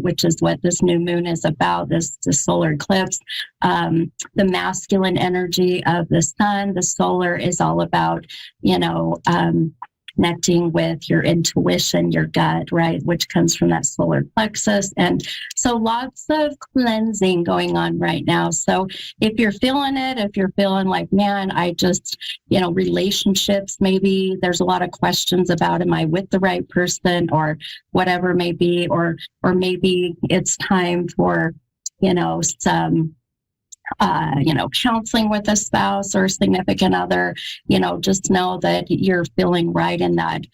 which is what this new moon is about, this solar eclipse. The masculine energy of the sun, the solar is all about, connecting with your intuition, your gut, right, which comes from that solar plexus. And so lots of cleansing going on right now. So if you're feeling it, if you're feeling like, man, I just, relationships, maybe there's a lot of questions about, am I with the right person, or whatever it may be, or maybe it's time for, some counseling with a spouse or significant other, just know that you're feeling right in that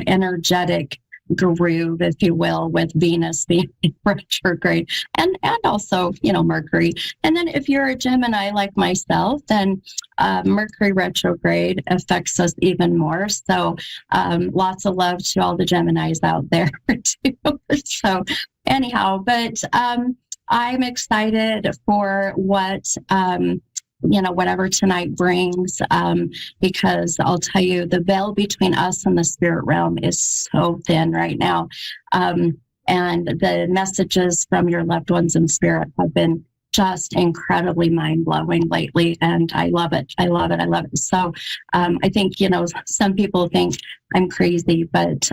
energetic groove, if you will, with Venus being retrograde and also, Mercury. And then if you're a Gemini like myself, then Mercury retrograde affects us even more. So lots of love to all the Geminis out there too. So anyhow, but I'm excited for what, whatever tonight brings, because I'll tell you, the veil between us and the spirit realm is so thin right now. And the messages from your loved ones in spirit have been just incredibly mind-blowing lately, and I love it. I love it. I love it. So I think, some people think I'm crazy, but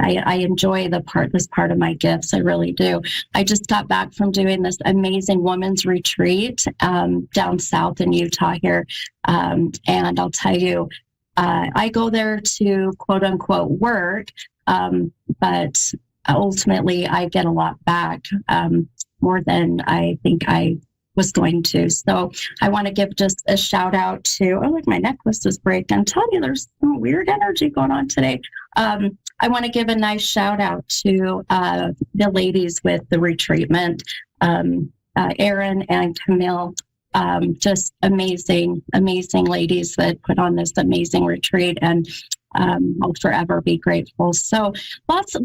I enjoy this part of my gifts. I really do. I just got back from doing this amazing women's retreat down south in Utah here. And I'll tell you, I go there to quote unquote work, but ultimately I get a lot back, more than I think I was going to. So I want to give just a shout out to, look, my necklace is breaking. I'm telling you, there's some weird energy going on today. I want to give a nice shout out to the ladies with the retreatment, Erin and Camille, just amazing ladies that put on this amazing retreat, and I'll forever be grateful. So lots of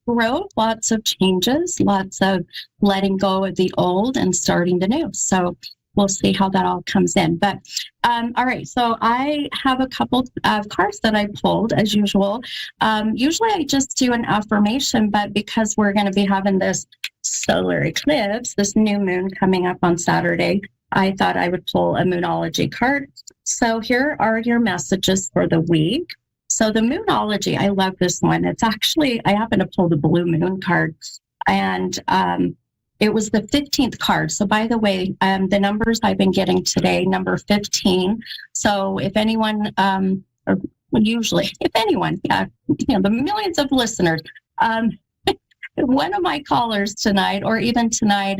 growth, lots of changes, lots of letting go of the old and starting the new. So we'll see how that all comes in. But all right, so I have a couple of cards that I pulled as usual. Usually I just do an affirmation, but because we're going to be having this solar eclipse, this new moon coming up on Saturday, I thought I would pull a Moonology card. So here are your messages for the week. So the Moonology, I love this one. It's actually, I happen to pull the Blue Moon card, and it was the 15th card. So by the way, the numbers I've been getting today, number 15. So if anyone, or usually, if anyone, the millions of listeners, one of my callers tonight, or even tonight,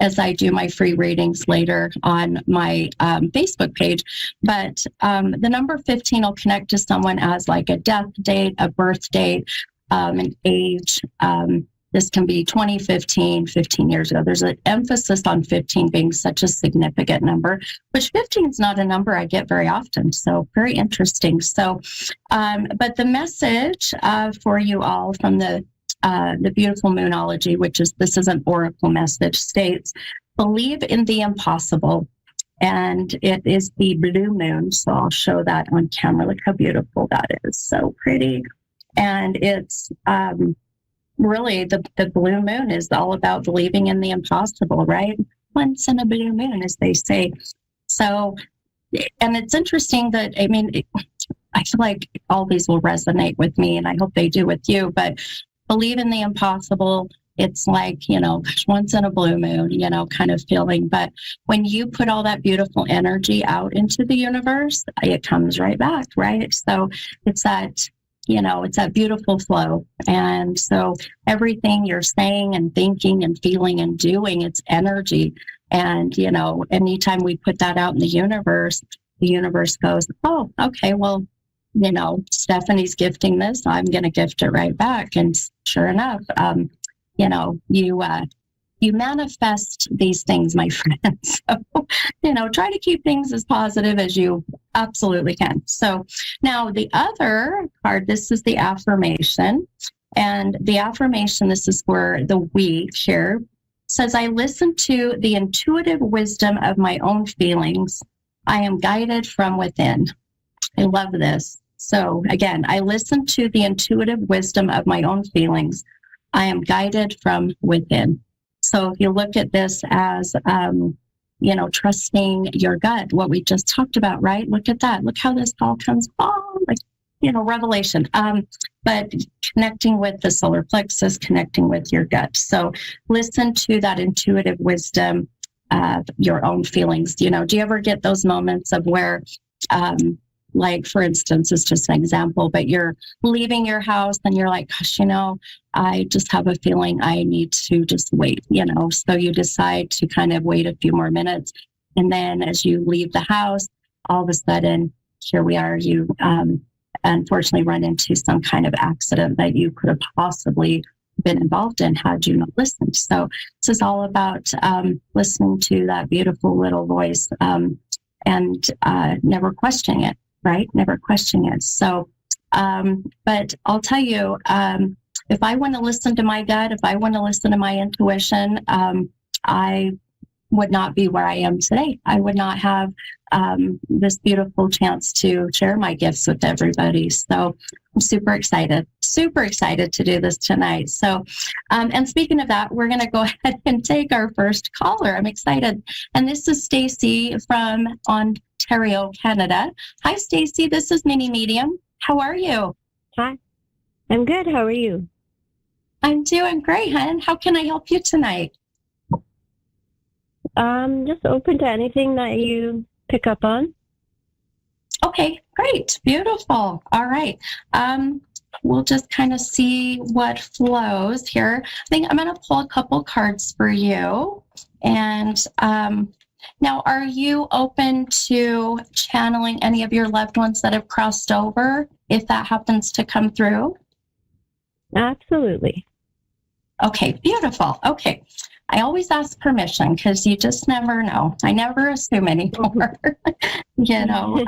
as I do my free readings later on my Facebook page, but the number 15 will connect to someone as like a death date, a birth date, an age. This can be 2015, 15 years ago. There's an emphasis on 15 being such a significant number, which 15 is not a number I get very often. So very interesting. So, but the message for you all from the beautiful Moonology, this is an oracle message, states, believe in the impossible. And it is the blue moon. So I'll show that on camera. Look how beautiful that is. So pretty. And it's really the blue moon is all about believing in the impossible, right? Once in a blue moon, as they say. So, and it's interesting that, I feel like all these will resonate with me, and I hope they do with you, but believe in the impossible. It's like, once in a blue moon, kind of feeling. But when you put all that beautiful energy out into the universe, it comes right back, right? So it's that, it's that beautiful flow. And so everything you're saying and thinking and feeling and doing, it's energy. And, anytime we put that out in the universe goes, oh, okay, well, Stephanie's gifting this, I'm going to gift it right back. And sure enough, you manifest these things, my friends. So, try to keep things as positive as you absolutely can. So now the other card, this is the affirmation. And the affirmation, this is for the week here, says, I listen to the intuitive wisdom of my own feelings. I am guided from within. I love this. So again, I listen to the intuitive wisdom of my own feelings. I am guided from within. So if you look at this as, trusting your gut, what we just talked about, right? Look at that. Look how this all comes, like, revelation. But connecting with the solar plexus, connecting with your gut. So listen to that intuitive wisdom, your own feelings. Do you ever get those moments of where, like, for instance, it's just an example, but you're leaving your house and you're like, gosh, I just have a feeling I need to just wait, so you decide to kind of wait a few more minutes. And then as you leave the house, all of a sudden, here we are, you unfortunately run into some kind of accident that you could have possibly been involved in had you not listened. So this is all about listening to that beautiful little voice and never questioning it, right? Never questioning it. So, but I'll tell you, if I want to listen to my gut, if I want to listen to my intuition, I would not be where I am today. I would not have this beautiful chance to share my gifts with everybody. So I'm super excited to do this tonight. So, and speaking of that, we're going to go ahead and take our first caller. I'm excited. And this is Stacy from Ontario, Canada. Hi, Stacy. This is Mini Medium. How are you? Hi. I'm good. How are you? I'm doing great, hon. How can I help you tonight? Just open to anything that you pick up on. Okay, great. Beautiful. All right. We'll just kind of see what flows here. I think I'm going to pull a couple cards for you. And now, are you open to channeling any of your loved ones that have crossed over, if that happens to come through? Absolutely. Okay, beautiful. Okay. I always ask permission because you just never know. I never assume anymore. Now,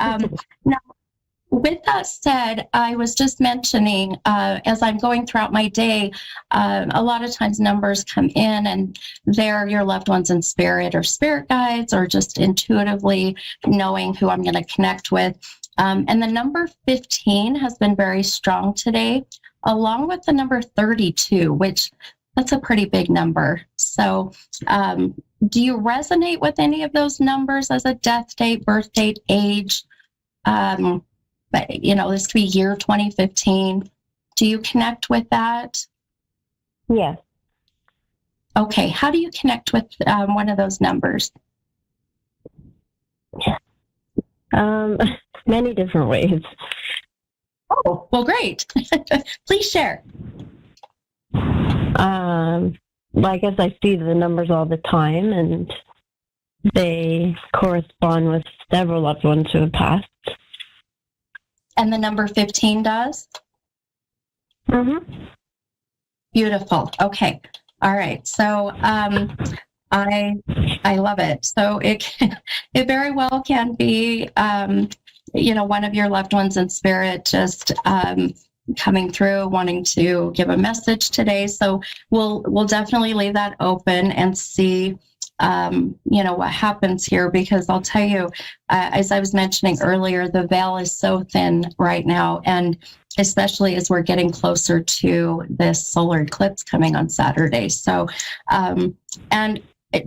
with that said, I was just mentioning, as I'm going throughout my day, a lot of times numbers come in and they're your loved ones in spirit or spirit guides or just intuitively knowing who I'm going to connect with. And the number 15 has been very strong today, along with the number 32, which that's a pretty big number. So do you resonate with any of those numbers as a death date, birth date, age? But, this could be year 2015. Do you connect with that? Yes. Okay. How do you connect with one of those numbers? Many different ways. Oh, well, great. Please share. I guess I see the numbers all the time, and they correspond with several loved ones who have passed. And the number 15 does? Mm-hmm. Beautiful. Okay. All right. So I love it. So it very well can be one of your loved ones in spirit just coming through, wanting to give a message today. So we'll definitely leave that open and see, what happens here, because I'll tell you, as I was mentioning earlier, the veil is so thin right now. And especially as we're getting closer to this solar eclipse coming on Saturday. So,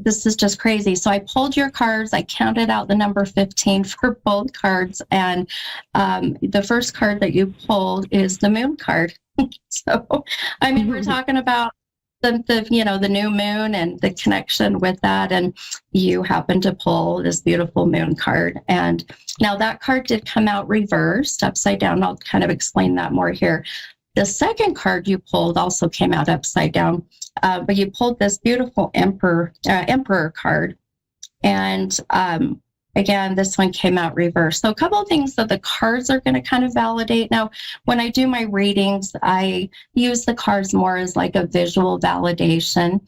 this is just crazy. So I pulled your cards. I counted out the number 15 for both cards. And the first card that you pulled is the moon card. So, we're talking about the new moon and the connection with that. And you happen to pull this beautiful moon card. And now that card did come out reversed, upside down. I'll kind of explain that more here. The second card you pulled also came out upside down, but you pulled this beautiful Emperor card. And again, this one came out reversed. So a couple of things that the cards are going to kind of validate. Now, when I do my readings, I use the cards more as like a visual validation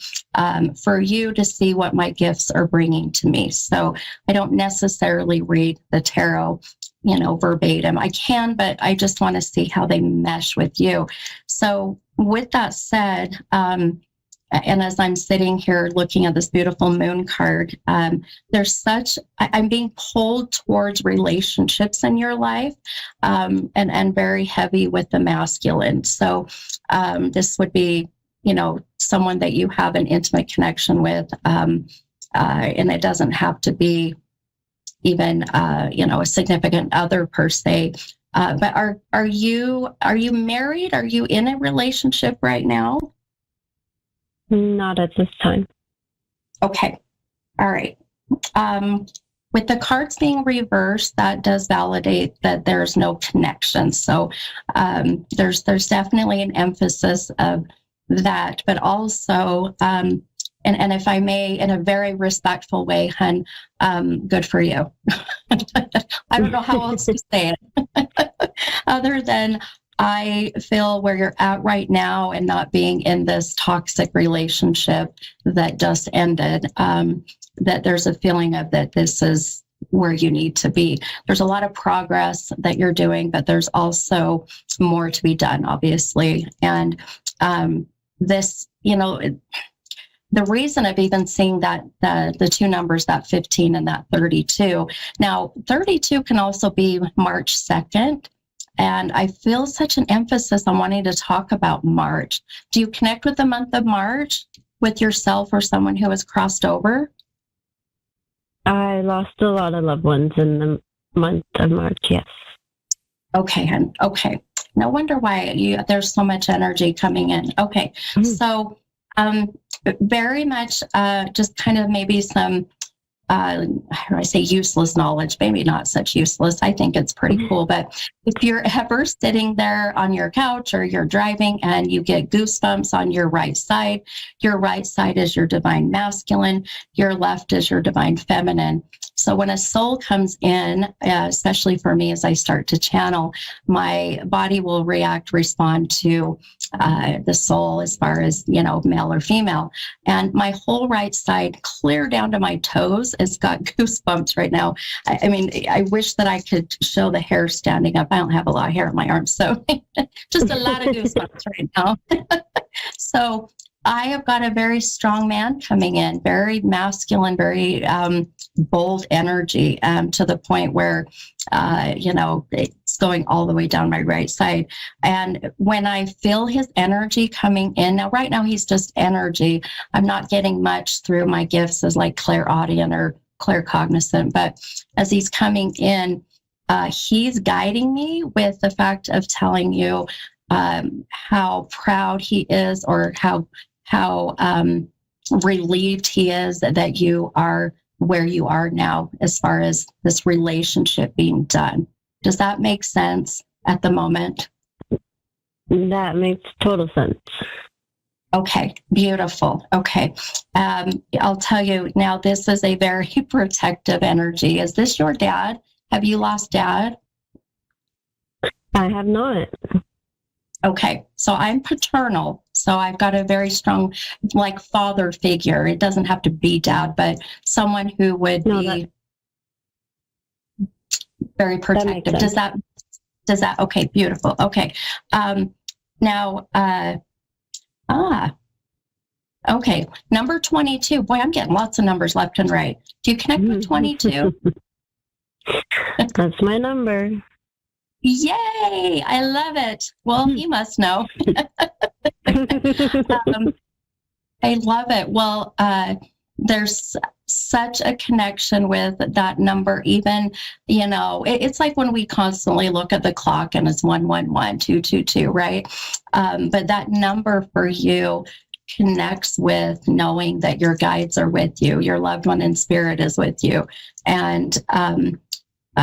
for you to see what my gifts are bringing to me. So I don't necessarily read the tarot verbatim. I can, but I just want to see how they mesh with you. So with that said, and as I'm sitting here looking at this beautiful moon card, I'm being pulled towards relationships in your life, and very heavy with the masculine. So this would be someone that you have an intimate connection with. And it doesn't have to be even, a significant other per se. But are you married? Are you in a relationship right now? Not at this time. Okay. All right. With the cards being reversed, that does validate that there's no connection. So there's definitely an emphasis of that, but also, and if I may, in a very respectful way, hun, good for you. I don't know how else to say it, other than I feel where you're at right now and not being in this toxic relationship that just ended, that there's a feeling of that this is where you need to be. There's a lot of progress that you're doing, but there's also more to be done, obviously. And this, the reason of even seeing that the two numbers, that 15 and that 32. Now, 32 can also be March 2nd. And I feel such an emphasis on wanting to talk about March. Do you connect with the month of March with yourself or someone who has crossed over? I lost a lot of loved ones in the month of March, yes. Okay, hun. Okay. No wonder why there's so much energy coming in. Okay. Mm-hmm. So very much just kind of maybe some, how do I say, useless knowledge, maybe not such useless. I think it's pretty cool. But if you're ever sitting there on your couch or you're driving and you get goosebumps on your right side is your divine masculine, your left is your divine feminine. So when a soul comes in, especially for me, as I start to channel, my body will respond to the soul as far as, male or female. And my whole right side, clear down to my toes, has got goosebumps right now. I mean, I wish that I could show the hair standing up. I don't have a lot of hair on my arms, so just a lot of goosebumps right now. So I have got a very strong man coming in, very masculine, very bold energy, to the point where, it's going all the way down my right side. And when I feel his energy coming in, now right now he's just energy. I'm not getting much through my gifts as like clairaudient or claircognizant, but as he's coming in, he's guiding me with the fact of telling you how proud he is, or how relieved he is that you are where you are now as far as this relationship being done. Does that make sense at the moment? That makes total sense. Okay, beautiful. Okay. I'll tell you now, this is a very protective energy. Is this your dad? Have you lost dad? I have not. Okay, so I'm paternal. So I've got a very strong, like, father figure. It doesn't have to be dad, but someone who would be very protective. Does that, okay, beautiful. Okay. Now, okay, number 22. Boy, I'm getting lots of numbers left and right. Do you connect with 22? That's my number. Yay! I love it. Well, he must know. I love it. Well, there's such a connection with that number. Even, it's like when we constantly look at the clock and it's 111, 222, right? But that number for you connects with knowing that your guides are with you, your loved one in spirit is with you. And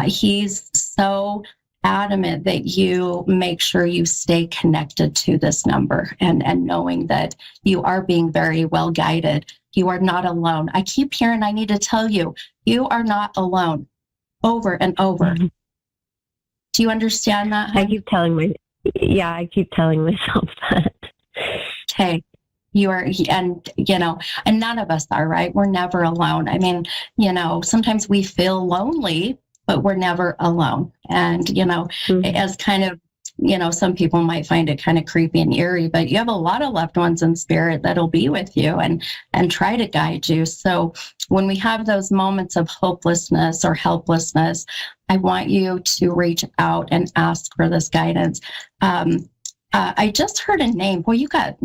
he's so adamant that you make sure you stay connected to this number, and knowing that you are being very well guided. You are not alone. I keep hearing, I need to tell you, you are not alone, over and over. Mm-hmm. Do you understand that? I keep telling myself that. Okay. You are, and none of us are, right? We're never alone. I mean, sometimes we feel lonely, but we're never alone. And, mm-hmm. as kind of, some people might find it kind of creepy and eerie, but you have a lot of loved ones in spirit that'll be with you and try to guide you. So when we have those moments of hopelessness or helplessness, I want you to reach out and ask for this guidance. I just heard a name. Well, you got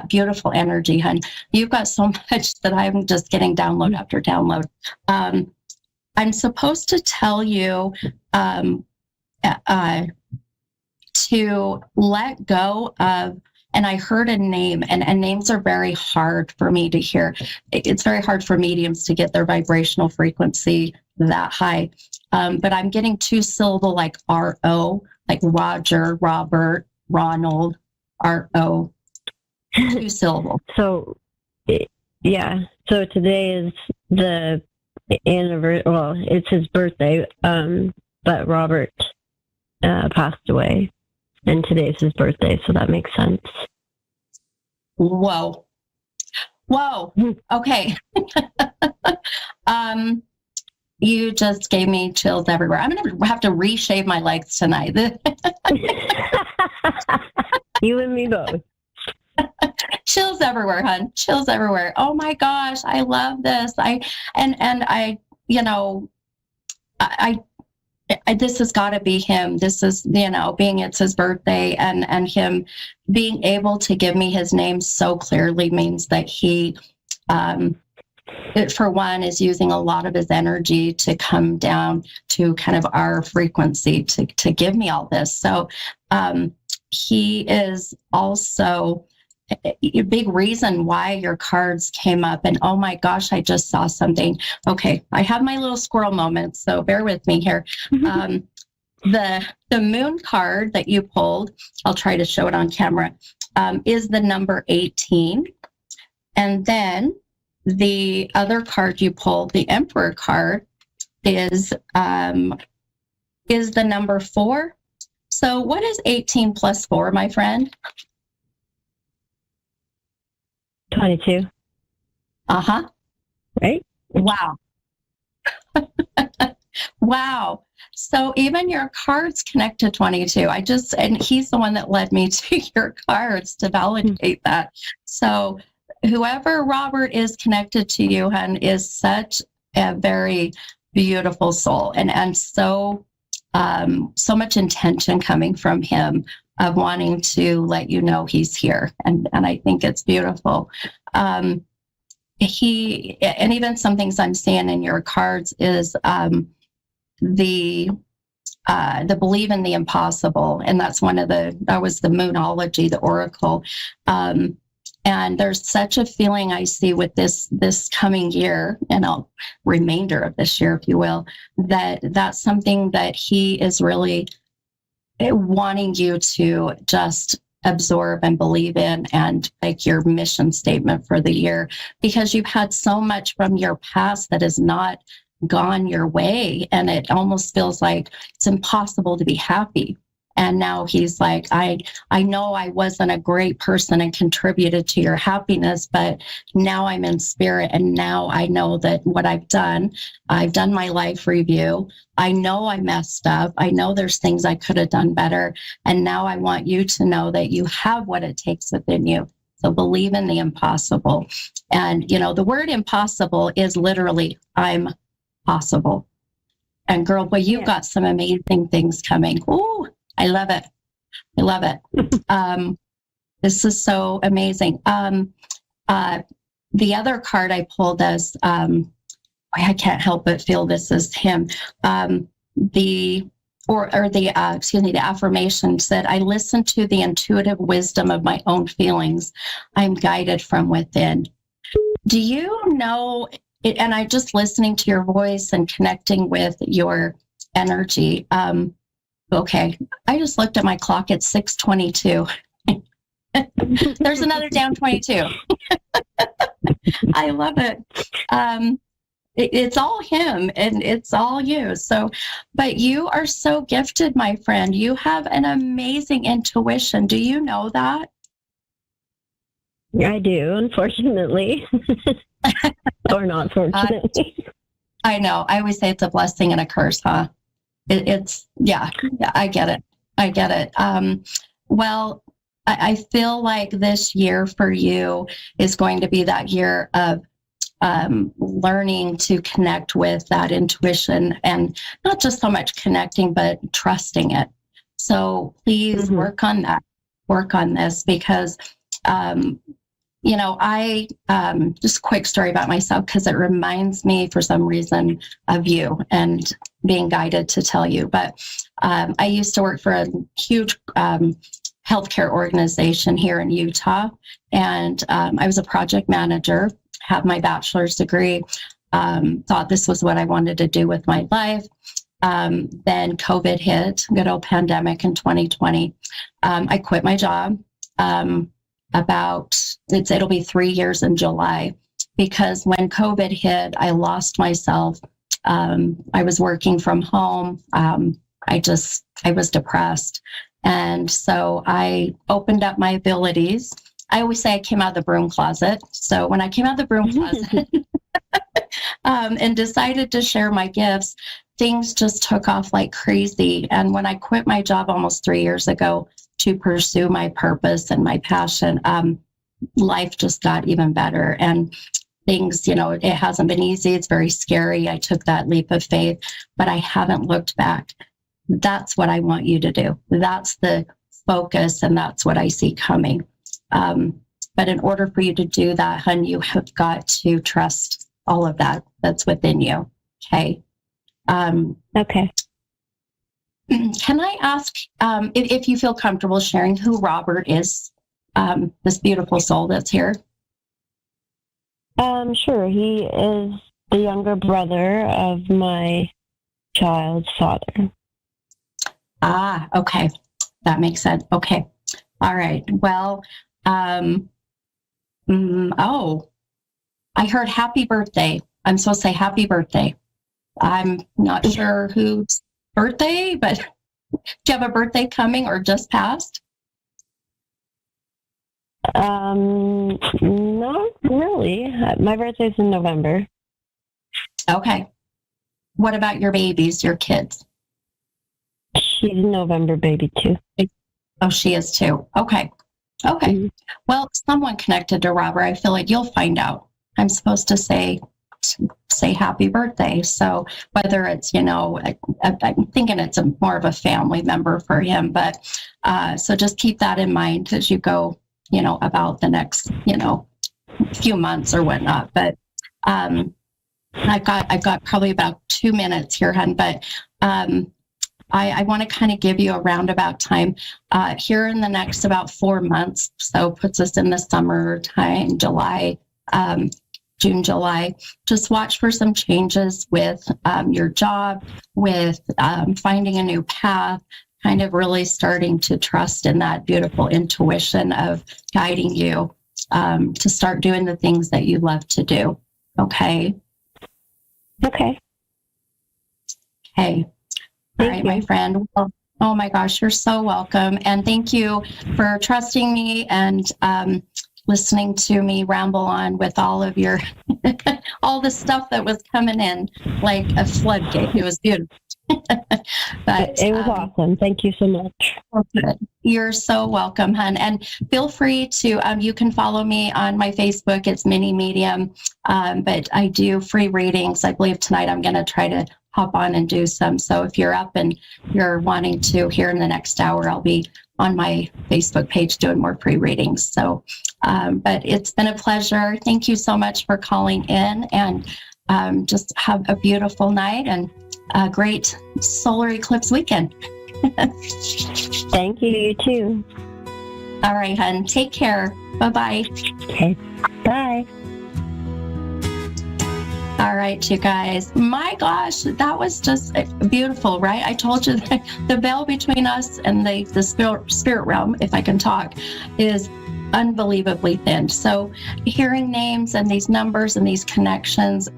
beautiful energy, hon. You've got so much that I'm just getting download after download. I'm supposed to tell you to let go of, and I heard a name, and names are very hard for me to hear. It's very hard for mediums to get their vibrational frequency that high. But I'm getting 2-syllable like R-O, like Roger, Robert, Ronald, R-O, 2-syllable. So, yeah. So today is the anniversary. Well, it's his birthday, but Robert passed away, and today's his birthday, so that makes sense. Whoa. Okay. You just gave me chills everywhere. I'm going to have to reshave my legs tonight. You and me both. Chills everywhere, hon. Chills everywhere. Oh my gosh, I love this. This has got to be him. This is, being it's his birthday, and him being able to give me his name so clearly means that he, for one, is using a lot of his energy to come down to kind of our frequency to give me all this. So he is also a big reason why your cards came up. And oh my gosh, I just saw something. Okay, I have my little squirrel moments, so bear with me here. The moon card that you pulled, I'll try to show it on camera, is the number 18. And then the other card you pulled, the Emperor card, is the number 4. So what is 18 plus 4, my friend? 22. Uh-huh. Right? Wow. Wow. So even your cards connect to 22. And he's the one that led me to your cards to validate that. So whoever Robert is connected to you, hon, is such a very beautiful soul, and so much intention coming from him of wanting to let you know he's here, and I think it's beautiful. And even some things I'm seeing in your cards is the believe in the impossible, and that's that was the Moonology, the Oracle. And there's such a feeling I see with this coming year, and remainder of this year, if you will, that's something that he is really wanting you to just absorb and believe in, and like your mission statement for the year, because you've had so much from your past that has not gone your way, and it almost feels like it's impossible to be happy. And now he's like, I know I wasn't a great person and contributed to your happiness, but now I'm in spirit, and now I know that what I've done my life review. I know I messed up. I know there's things I could have done better. And now I want you to know that you have what it takes within you. So believe in the impossible. And, the word impossible is literally, I'm possible. And girl, boy, you've got some amazing things coming. Ooh, I love it. I love it. This is so amazing. The other card I pulled is, I can't help but feel this is him. The affirmation said, I listen to the intuitive wisdom of my own feelings. I'm guided from within. Do you know, and I just listening to your voice and connecting with your energy. Okay, I just looked at my clock at 6:22. There's another down 22. I love it. It's all him and it's all you. So, but you are so gifted, my friend. You have an amazing intuition. Do you know that? I do, unfortunately. Or not fortunately. I know. I always say it's a blessing and a curse, huh? Yeah, I get it. I get it. Well, I feel like this year for you is going to be that year of learning to connect with that intuition, and not just so much connecting, but trusting it. So please work on that. work on this because, I just a quick story about myself because it reminds me for some reason of you and being guided to tell you. But I used to work for a huge healthcare organization here in Utah, and I was a project manager, have my bachelor's degree, thought this was what I wanted to do with my life. Then COVID hit, good old pandemic in 2020. I quit my job. It'll be 3 years in July, because when COVID hit, I lost myself. I was working from home. I was depressed. And so I opened up my abilities. I always say I came out of the broom closet. So when I came out of the broom closet and decided to share my gifts, things just took off like crazy. And when I quit my job almost 3 years ago to pursue my purpose and my passion, life just got even better. And things, it hasn't been easy. It's very scary. I took that leap of faith, but I haven't looked back. That's what I want you to do. That's the focus, and that's what I see coming. But in order for you to do that, hun, you have got to trust all of that that's within you. Okay. Okay. Can I ask if you feel comfortable sharing who Robert is, this beautiful soul that's here? Sure. He is the younger brother of my child's father. Ah, okay. That makes sense. Okay. All right. Well, I heard happy birthday. I'm supposed to say happy birthday. I'm not sure whose birthday, but do you have a birthday coming or just passed? Not really. My birthday's in November. Okay. What about your babies, your kids? She's a November baby too. Oh, she is too. Okay. Okay. Mm-hmm. Well, someone connected to Robert. I feel like you'll find out. I'm supposed to say happy birthday. So whether it's, I'm thinking it's more of a family member for him, but so just keep that in mind as you go, about the next, few months or whatnot. But I've got probably about 2 minutes here, hun, but I want to kind of give you a roundabout time here in the next about 4 months. So puts us in the summer time, July, June, July. Just watch for some changes with your job, with finding a new path, kind of really starting to trust in that beautiful intuition of guiding you to start doing the things that you love to do. Okay? Okay. Okay. All right, my friend. Well, oh my gosh, you're so welcome. And thank you for trusting me and listening to me ramble on with all of your, all the stuff that was coming in like a floodgate. It was beautiful. But it was awesome. Thank you so much. You're so welcome, hun. And feel free to, you can follow me on my Facebook. It's Mini Medium. But I do free readings. I believe tonight I'm going to try to hop on and do some. So if you're up and you're wanting to, here in the next hour, I'll be on my Facebook page doing more free readings. So, but it's been a pleasure. Thank you so much for calling in, and just have a beautiful night and a great solar eclipse weekend. Thank you. You too. All right, hun. Take care. Bye-bye. Okay. Bye. All right, you guys. My gosh, that was just beautiful, right? I told you that the veil between us and the spirit realm, if I can talk, is unbelievably thin. So hearing names and these numbers and these connections,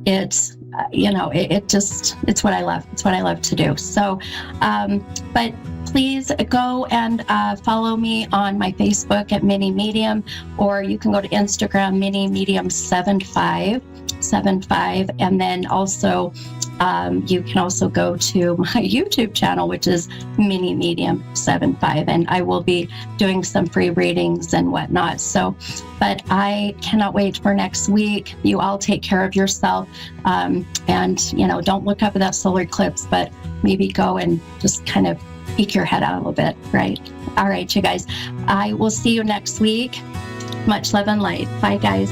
it's it's what I love. It's what I love to do. So, but please go and follow me on my Facebook at Mini Medium, or you can go to Instagram, Mini Medium 75, and then also you can also go to my YouTube channel, which is Mini Medium 75, and I will be doing some free readings and whatnot. So, but I cannot wait for next week. You all take care of yourself, and don't look up at that solar eclipse, but maybe go and just kind of peek your head out a little bit, right? All right, you guys. I will see you next week. Much love and light. Bye, guys.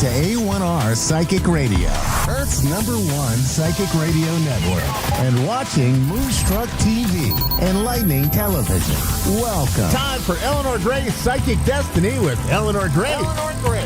to A1R Psychic Radio, Earth's #1 psychic radio network, and watching Moonstruck TV, Enlightening Television. Welcome. Time for Eleanor Gray's Psychic Destiny with Eleanor Gray.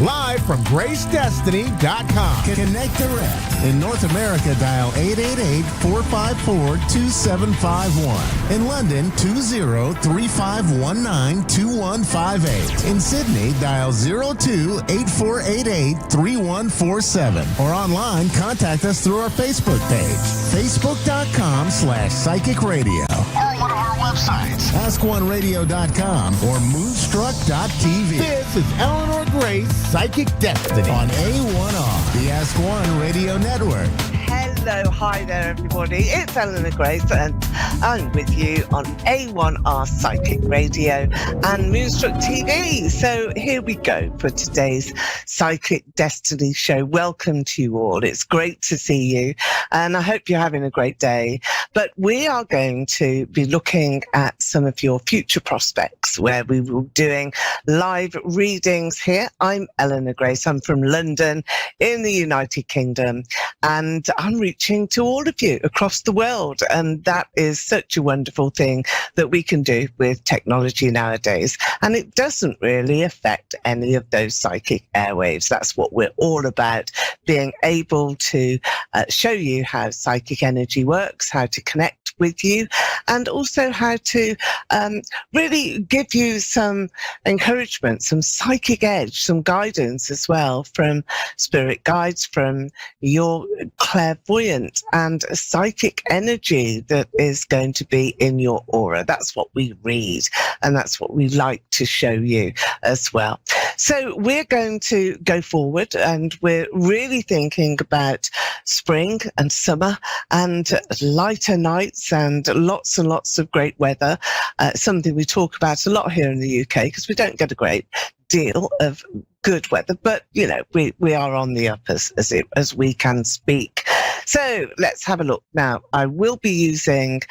Live from GraceDestiny.com. Connect direct. In North America, dial 888-454-2751. In London, 20-3519-2158. In Sydney, dial 02-8488-3147. Or online, contact us through our Facebook page, facebook.com/psychic radio. Or one of our websites, askoneradio.com or moonstruck.tv. This is Eleanor Gray's Psychic Destiny on A1R, the Ask One Radio Network. Hello, hi there, everybody. It's Eleanor Grace, and I'm with you on A1R Psychic Radio and Moonstruck TV. So here we go for today's Psychic Destiny show. Welcome to you all. It's great to see you, and I hope you're having a great day. But we are going to be looking at some of your future prospects, where we will be doing live readings here. I'm Eleanor Grace. I'm from London in the United Kingdom, and I'm reaching reaching to all of you across the world. And that is such a wonderful thing that we can do with technology nowadays. And it doesn't really affect any of those psychic airwaves. That's what we're all about, being able to show you how psychic energy works, how to connect with you, and also how to really give you some encouragement, some psychic edge, some guidance as well from spirit guides, from your clairvoyant and psychic energy that is going to be in your aura. That's what we read, and that's what we like to show you as well. So we're going to go forward, and we're really thinking about spring and summer and lighter nights and lots of great weather. Something we talk about a lot here in the UK because we don't get a great deal of good weather, but you know, we are on the up as we can speak. So let's have a look now. I will be using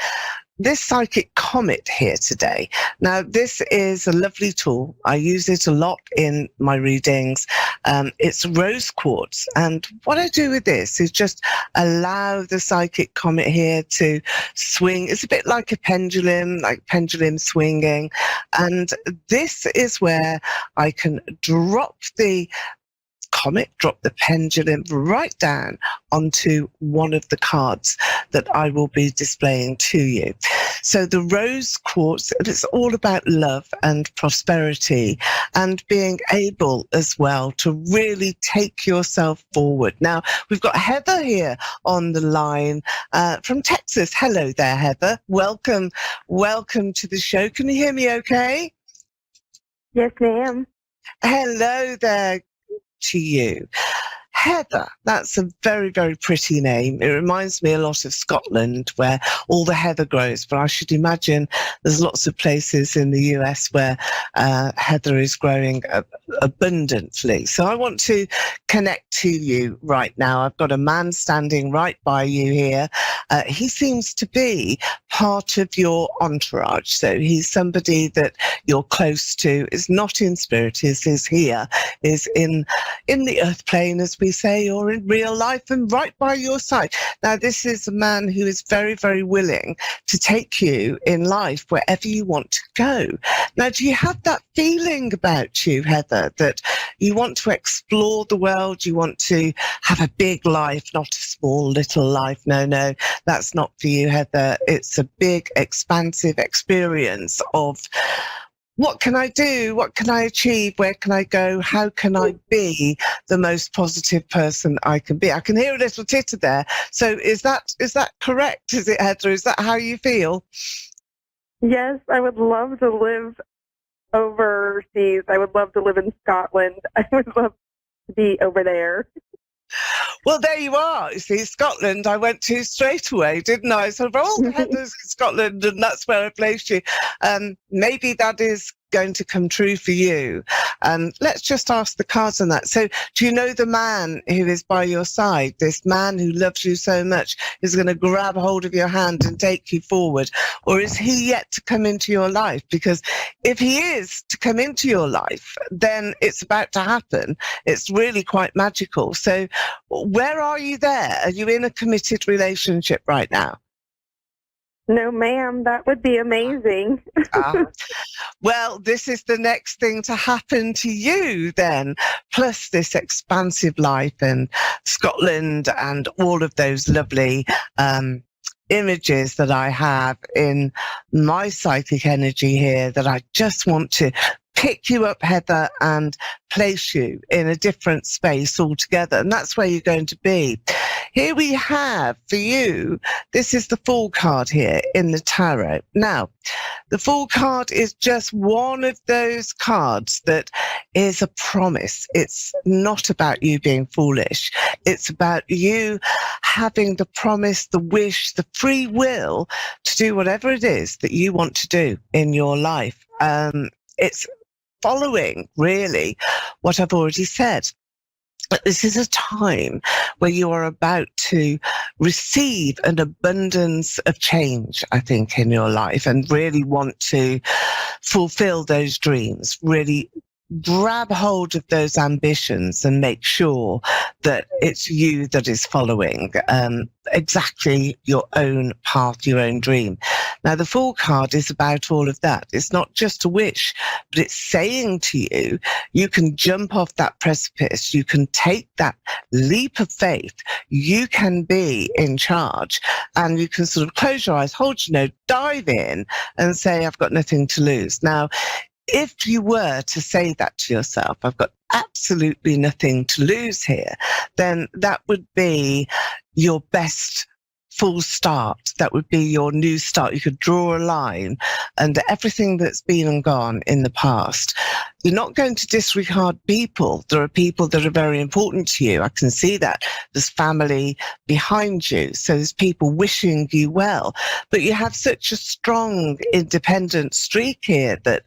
this psychic comet here today. Now, this is a lovely tool. I use it a lot in my readings. It's rose quartz. And what I do with this is just allow the psychic comet here to swing. It's a bit like a pendulum, like pendulum swinging. And this is where I can drop the comet, drop the pendulum right down onto one of the cards that I will be displaying to you. So the rose quartz, it's all about love and prosperity and being able as well to really take yourself forward. Now, we've got Heather here on the line from Texas. Hello there, Heather. Welcome to the show. Can you hear me okay? Yes, ma'am. Hello there to you. Heather, that's a very, very pretty name. It reminds me a lot of Scotland where all the heather grows, but I should imagine there's lots of places in the US where heather is growing abundantly. So I want to connect to you right now. I've got a man standing right by you here. He seems to be part of your entourage. So he's somebody that you're close to, is not in spirit, is here, is in the earth plane, as we say, or in real life, and right by your side. Now, this is a man who is very, very willing to take you in life wherever you want to go. Now, do you have that feeling about you, Heather, that you want to explore the world, you want to have a big life, not a small little life? No, that's not for you, Heather. It's a big, expansive experience of what can I do? What can I achieve? Where can I go? How can I be the most positive person I can be? I can hear a little titter there. So is that correct? Is it, Heather? Is that how you feel? Yes, I would love to live overseas. I would love to live in Scotland. I would love to be over there. Well, there you are. You see, Scotland, I went to straight away, didn't I? So, the Heather's in Scotland, and that's where I placed you. Maybe that is going to come true for you. Let's just ask the cards on that. So, do you know the man who is by your side? This man who loves you so much is going to grab hold of your hand and take you forward? Or is he yet to come into your life? Because if he is to come into your life, then it's about to happen. It's really quite magical. So where are you there? Are you in a committed relationship right now? No, ma'am, that would be amazing. Well, this is the next thing to happen to you then, plus this expansive life in Scotland and all of those lovely images that I have in my psychic energy here that I just want to pick you up, Heather, and place you in a different space altogether. And that's where you're going to be. Here we have for you, this is the Fool card here in the tarot. Now, the Fool card is just one of those cards that is a promise. It's not about you being foolish. It's about you having the promise, the wish, the free will to do whatever it is that you want to do in your life. It's following, really, what I've already said. But this is a time where you are about to receive an abundance of change, I think, in your life, and really want to fulfill those dreams, really grab hold of those ambitions and make sure that it's you that is following exactly your own path, your own dream. Now, the Fool card is about all of that. It's not just a wish, but it's saying to you, you can jump off that precipice. You can take that leap of faith. You can be in charge, and you can sort of close your eyes, hold your nose, dive in and say, I've got nothing to lose. Now, if you were to say that to yourself, I've got absolutely nothing to lose here, then that would be your best full start. That would be your new start. You could draw a line under everything that's been and gone in the past. You're not going to disregard people. There are people that are very important to you. I can see that. There's family behind you. So there's people wishing you well. But you have such a strong independent streak here that,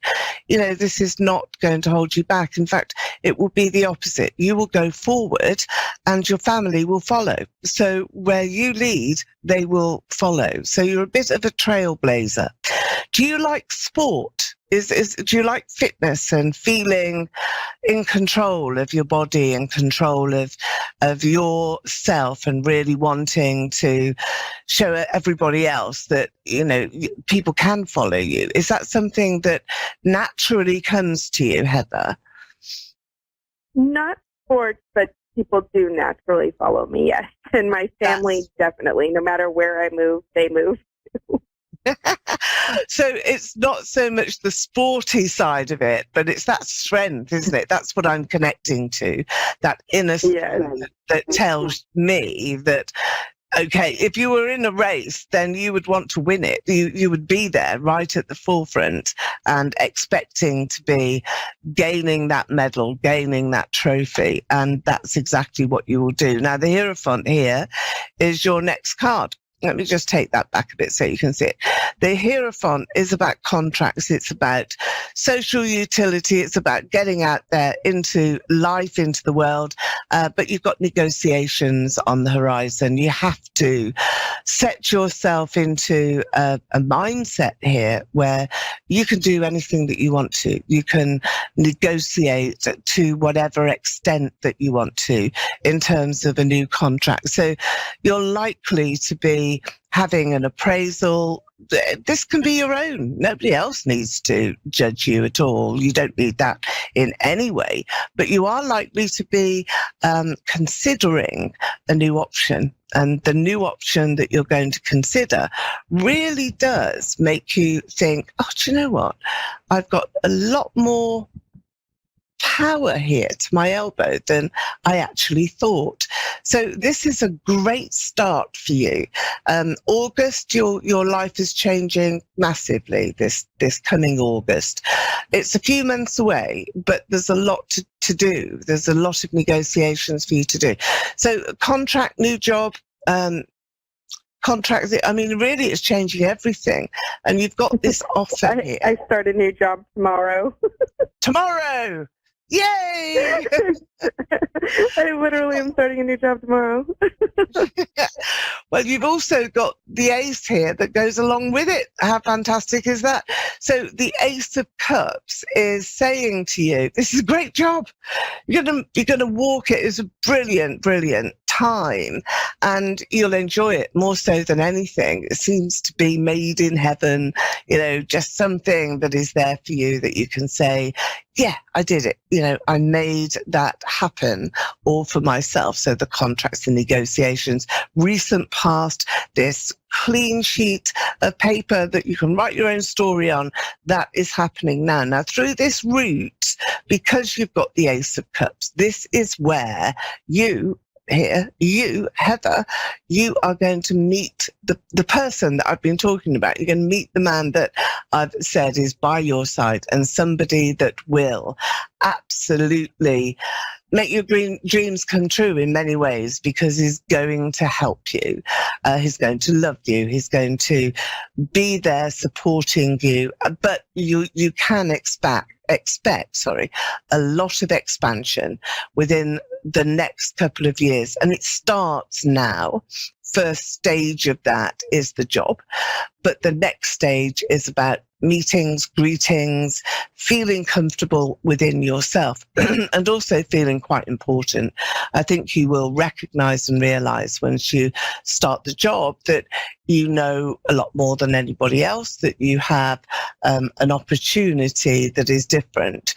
you know, this is not going to hold you back. In fact, it will be the opposite. You will go forward and your family will follow. So where you lead, they will follow. So you're a bit of a trailblazer. Do you like sport? Do you like fitness and feeling in control of your body and control of yourself and really wanting to show everybody else that, you know, people can follow you? Is that something that naturally comes to you, Heather? Not sports, but people do naturally follow me, yes. And my family definitely, no matter where I move, they move. So it's not so much the sporty side of it, but it's that strength, isn't it? That's what I'm connecting to, that inner strength that tells me that, okay, if you were in a race, then you would want to win it. You would be there right at the forefront and expecting to be gaining that medal, gaining that trophy. And that's exactly what you will do. Now, the Hierophant here is your next card. Let me just take that back a bit so you can see it. The Hierophant is about contracts. It's about social utility. It's about getting out there into life, into the world. But you've got negotiations on the horizon. You have to set yourself into a mindset here where you can do anything that you want to. You can negotiate to whatever extent that you want to in terms of a new contract. So you're likely to be having an appraisal. This can be your own. Nobody else needs to judge you at all. You don't need that in any way, but you are likely to be considering a new option. And the new option that you're going to consider really does make you think, oh, do you know what? I've got a lot more power here to my elbow than I actually thought. So this is a great start for you. August, your life is changing massively this coming August. It's a few months away, but there's a lot to do. There's a lot of negotiations for you to do. So contract, new job, contracts, I mean, really it's changing everything. And you've got this offer here. I start a new job tomorrow. Tomorrow! Yay! I literally am starting a new job tomorrow. Well, you've also got the ace here that goes along with it. How fantastic is that? So the Ace of Cups is saying to you, this is a great job. You're gonna walk it. It's a brilliant, brilliant time, and you'll enjoy it more so than anything. It seems to be made in heaven, you know, just something that is there for you that you can say, yeah, I did it. You know, I made that happen all for myself. So the contracts and negotiations, recent past, this clean sheet of paper that you can write your own story on, that is happening now. Now, through this route, because you've got the Ace of Cups, this is where you, Heather, you are going to meet the person that I've been talking about. You're going to meet the man that I've said is by your side, and somebody that will absolutely make your dreams come true in many ways, because he's going to help you. He's going to love you. He's going to be there supporting you. But you can expect a lot of expansion within the next couple of years. And it starts now. First stage of that is the job. But the next stage is about meetings, greetings, feeling comfortable within yourself and also feeling quite important. I think you will recognize and realize once you start the job that you know a lot more than anybody else, that you have an opportunity that is different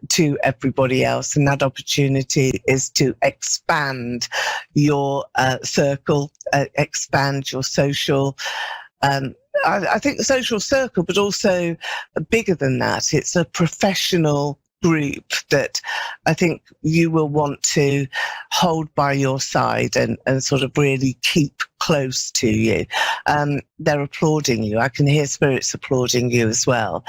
to everybody else. And that opportunity is to expand your circle, expand your social I think the social circle, but also bigger than that. It's a professional group that I think you will want to hold by your side and sort of really keep close to you. They're applauding you. I can hear spirits applauding you as well.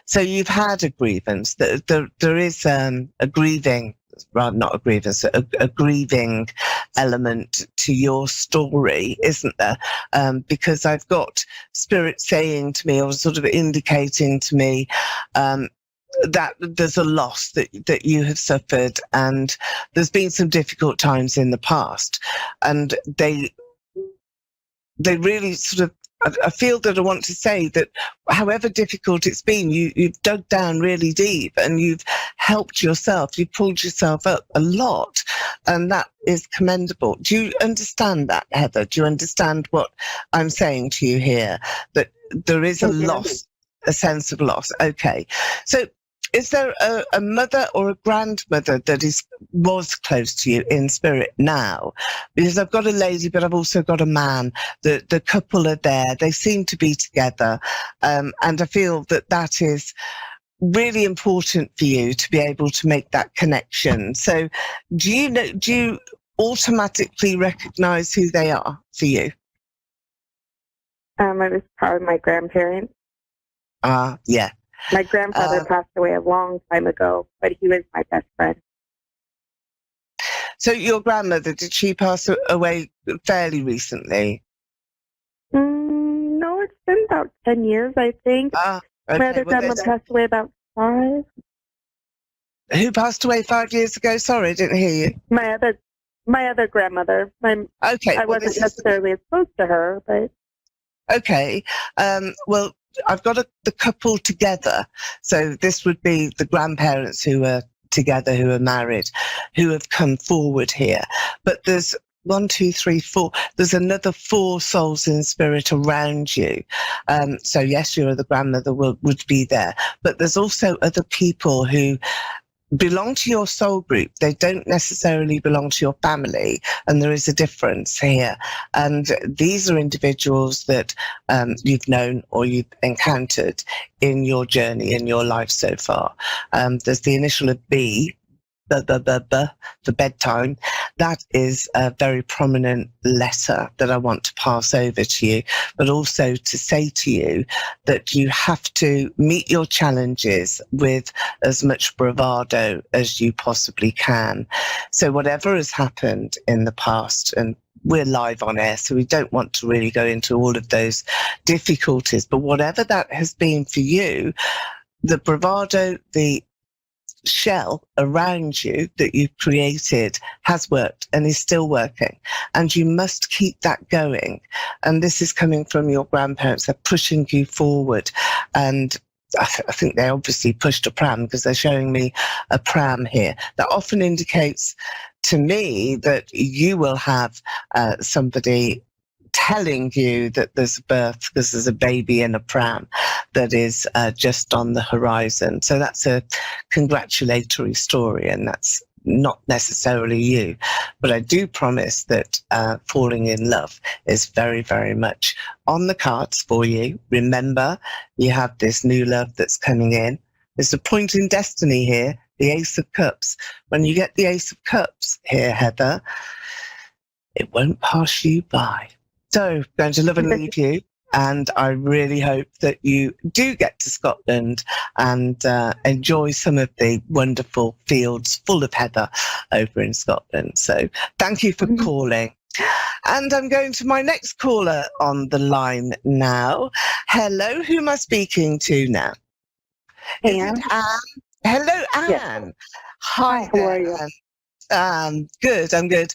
So you've had a grievance. There is a grieving, rather not a grievance, a grieving element to your story, isn't there? Because I've got spirit saying to me, or sort of indicating to me, that there's a loss that you have suffered, and there's been some difficult times in the past, and they really sort of, I feel that I want to say that however difficult it's been, you've dug down really deep and you've helped yourself. You've pulled yourself up a lot, and that is commendable. Do you understand that, Heather? Do you understand what I'm saying to you here? That there is a loss, a sense of loss. Okay. So is there a mother or a grandmother that was close to you in spirit now? Because I've got a lady, but I've also got a man. The couple are there. They seem to be together. And I feel that is really important for you to be able to make that connection. So do you automatically recognize who they are for you? I was probably my grandparents. Yeah. My grandfather passed away a long time ago, but he was my best friend. So your grandmother, did she pass away fairly recently? No, it's been about 10 years, I think. Okay. My other grandmother passed away about 5. Who passed away 5 years ago? Sorry, I didn't hear you. My other grandmother. Okay. I wasn't necessarily as close to her, but... Okay. Well, I've got the couple together. So this would be the grandparents who are together, who are married, who have come forward here. But there's 1, 2, 3, 4. There's another 4 souls in spirit around you. So yes, your other grandmother would be there. But there's also other people who belong to your soul group. They don't necessarily belong to your family, and there is a difference here. And these are individuals that you've known or you've encountered in your journey, in your life so far. There's the initial of B, the bedtime. That is a very prominent letter that I want to pass over to you, but also to say to you that you have to meet your challenges with as much bravado as you possibly can. So whatever has happened in the past, and we're live on air, so we don't want to really go into all of those difficulties, but whatever that has been for you, the bravado, the shell around you that you've created has worked and is still working, and you must keep that going. And this is coming from your grandparents. They're pushing you forward, and I think they obviously pushed a pram, because they're showing me a pram here. That often indicates to me that you will have somebody telling you that there's a birth, because there's a baby in a pram that is just on the horizon. So that's a congratulatory story, and that's not necessarily you. But I do promise that falling in love is very, very much on the cards for you. Remember, you have this new love that's coming in. There's a point in destiny here, the Ace of Cups. When you get the Ace of Cups here, Heather, it won't pass you by. So, going to love and leave you, and I really hope that you do get to Scotland and enjoy some of the wonderful fields full of heather over in Scotland. So, thank you for calling. And I'm going to my next caller on the line now. Hello, who am I speaking to now? Anne. Is it Anne? Hello, Anne. Yes. Hi How there, are you? Anne. Good. I'm good.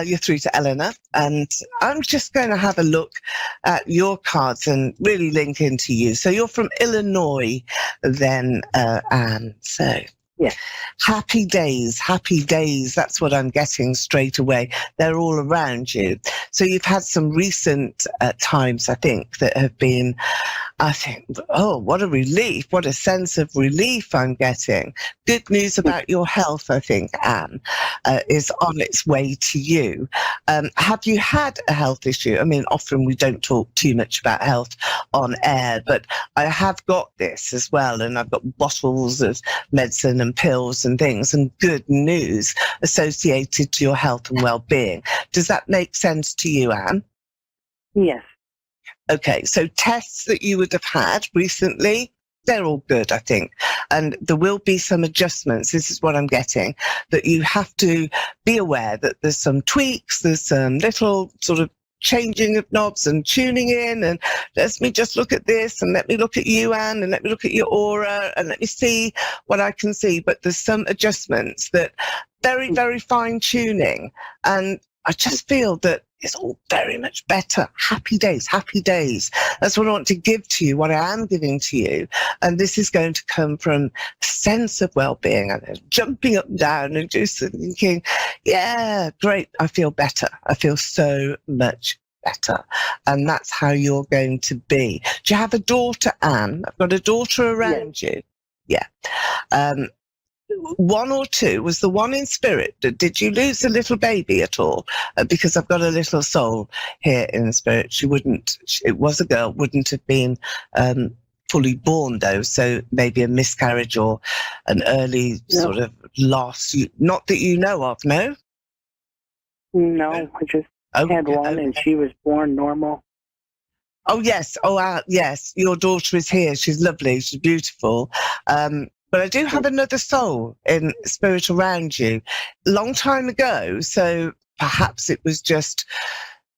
You're through to Eleanor, and I'm just going to have a look at your cards and really link into you. So you're from Illinois, then, Anne. So. Yeah. Happy days. That's what I'm getting straight away. They're all around you. So you've had some recent times, I think, that have been, oh, what a relief. What a sense of relief I'm getting. Good news about your health, I think, Anne, is on its way to you. Have you had a health issue? I mean, often we don't talk too much about health on air, but I have got this as well, and I've got bottles of medicine and pills and things, and good news associated to your health and well-being. Does that make sense to you, Anne? Yes. Okay, so tests that you would have had recently, they're all good, I think. And there will be some adjustments. This is what I'm getting, that you have to be aware that there's some tweaks, there's some little sort of changing of knobs and tuning in, and let me just look at this, and let me look at you, Anne, and let me look at your aura, and let me see what I can see. But there's some adjustments that very, very fine tuning. And I just feel that it's all very much better. Happy days. That's what I want to give to you, what I am giving to you. And this is going to come from a sense of well-being, and jumping up and down and just thinking, yeah, great, I feel better. I feel so much better. And that's how you're going to be. Do you have a daughter, Anne? I've got a daughter around you. Yeah. One or two, was the one in spirit? Did you lose a little baby at all? Because I've got a little soul here in spirit. It was a girl, wouldn't have been fully born though. So maybe a miscarriage or an early sort of loss. Not that you know of, no? No, I just had one, and she was born normal. Oh, yes. Oh, yes. Your daughter is here. She's lovely. She's beautiful. But I do have another soul in spirit around you. Long time ago, so perhaps it was just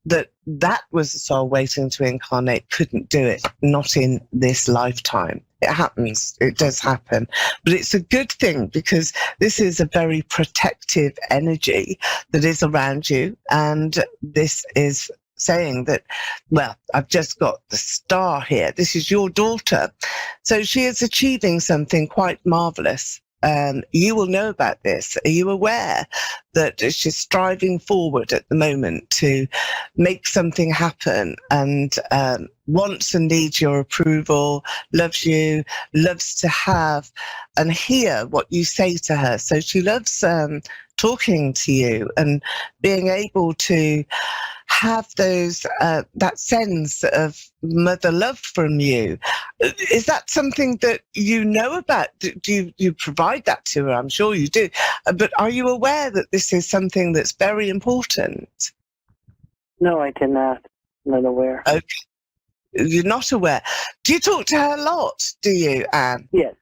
that was a soul waiting to incarnate, couldn't do it, not in this lifetime. It happens. It does happen. But it's a good thing, because this is a very protective energy that is around you. And this is saying that, well, I've just got the star here. This is your daughter. So she is achieving something quite marvelous. You will know about this. Are you aware that she's striving forward at the moment to make something happen, and wants and needs your approval, loves you, loves to have and hear what you say to her. So she loves talking to you and being able to have those that sense of mother love from you. Is that something that you know about? Do you provide that to her? I'm sure you do. But are you aware that this is something that's very important? No, I did not. Not aware. Okay. You're not aware. Do you talk to her a lot, do you, Anne? Yes.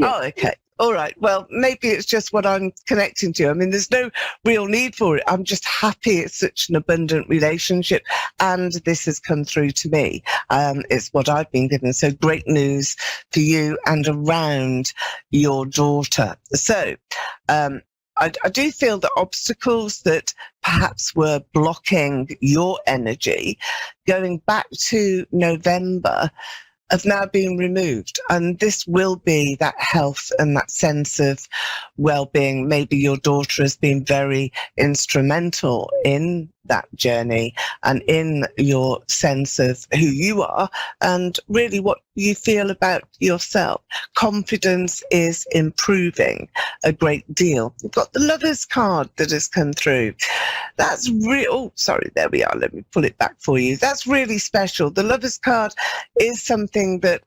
Oh, okay. All right. Well, maybe it's just what I'm connecting to. I mean, there's no real need for it. I'm just happy it's such an abundant relationship, and this has come through to me. It's what I've been given. So great news for you and around your daughter. So, I do feel that obstacles that perhaps were blocking your energy going back to November have now been removed. And this will be that health and that sense of well-being. Maybe your daughter has been very instrumental in that journey and in your sense of who you are and really what you feel about yourself. Confidence is improving a great deal. You've got the Lover's card that has come through. That's real. Oh, sorry, there we are. Let me pull it back for you. That's really special. The Lover's card is something that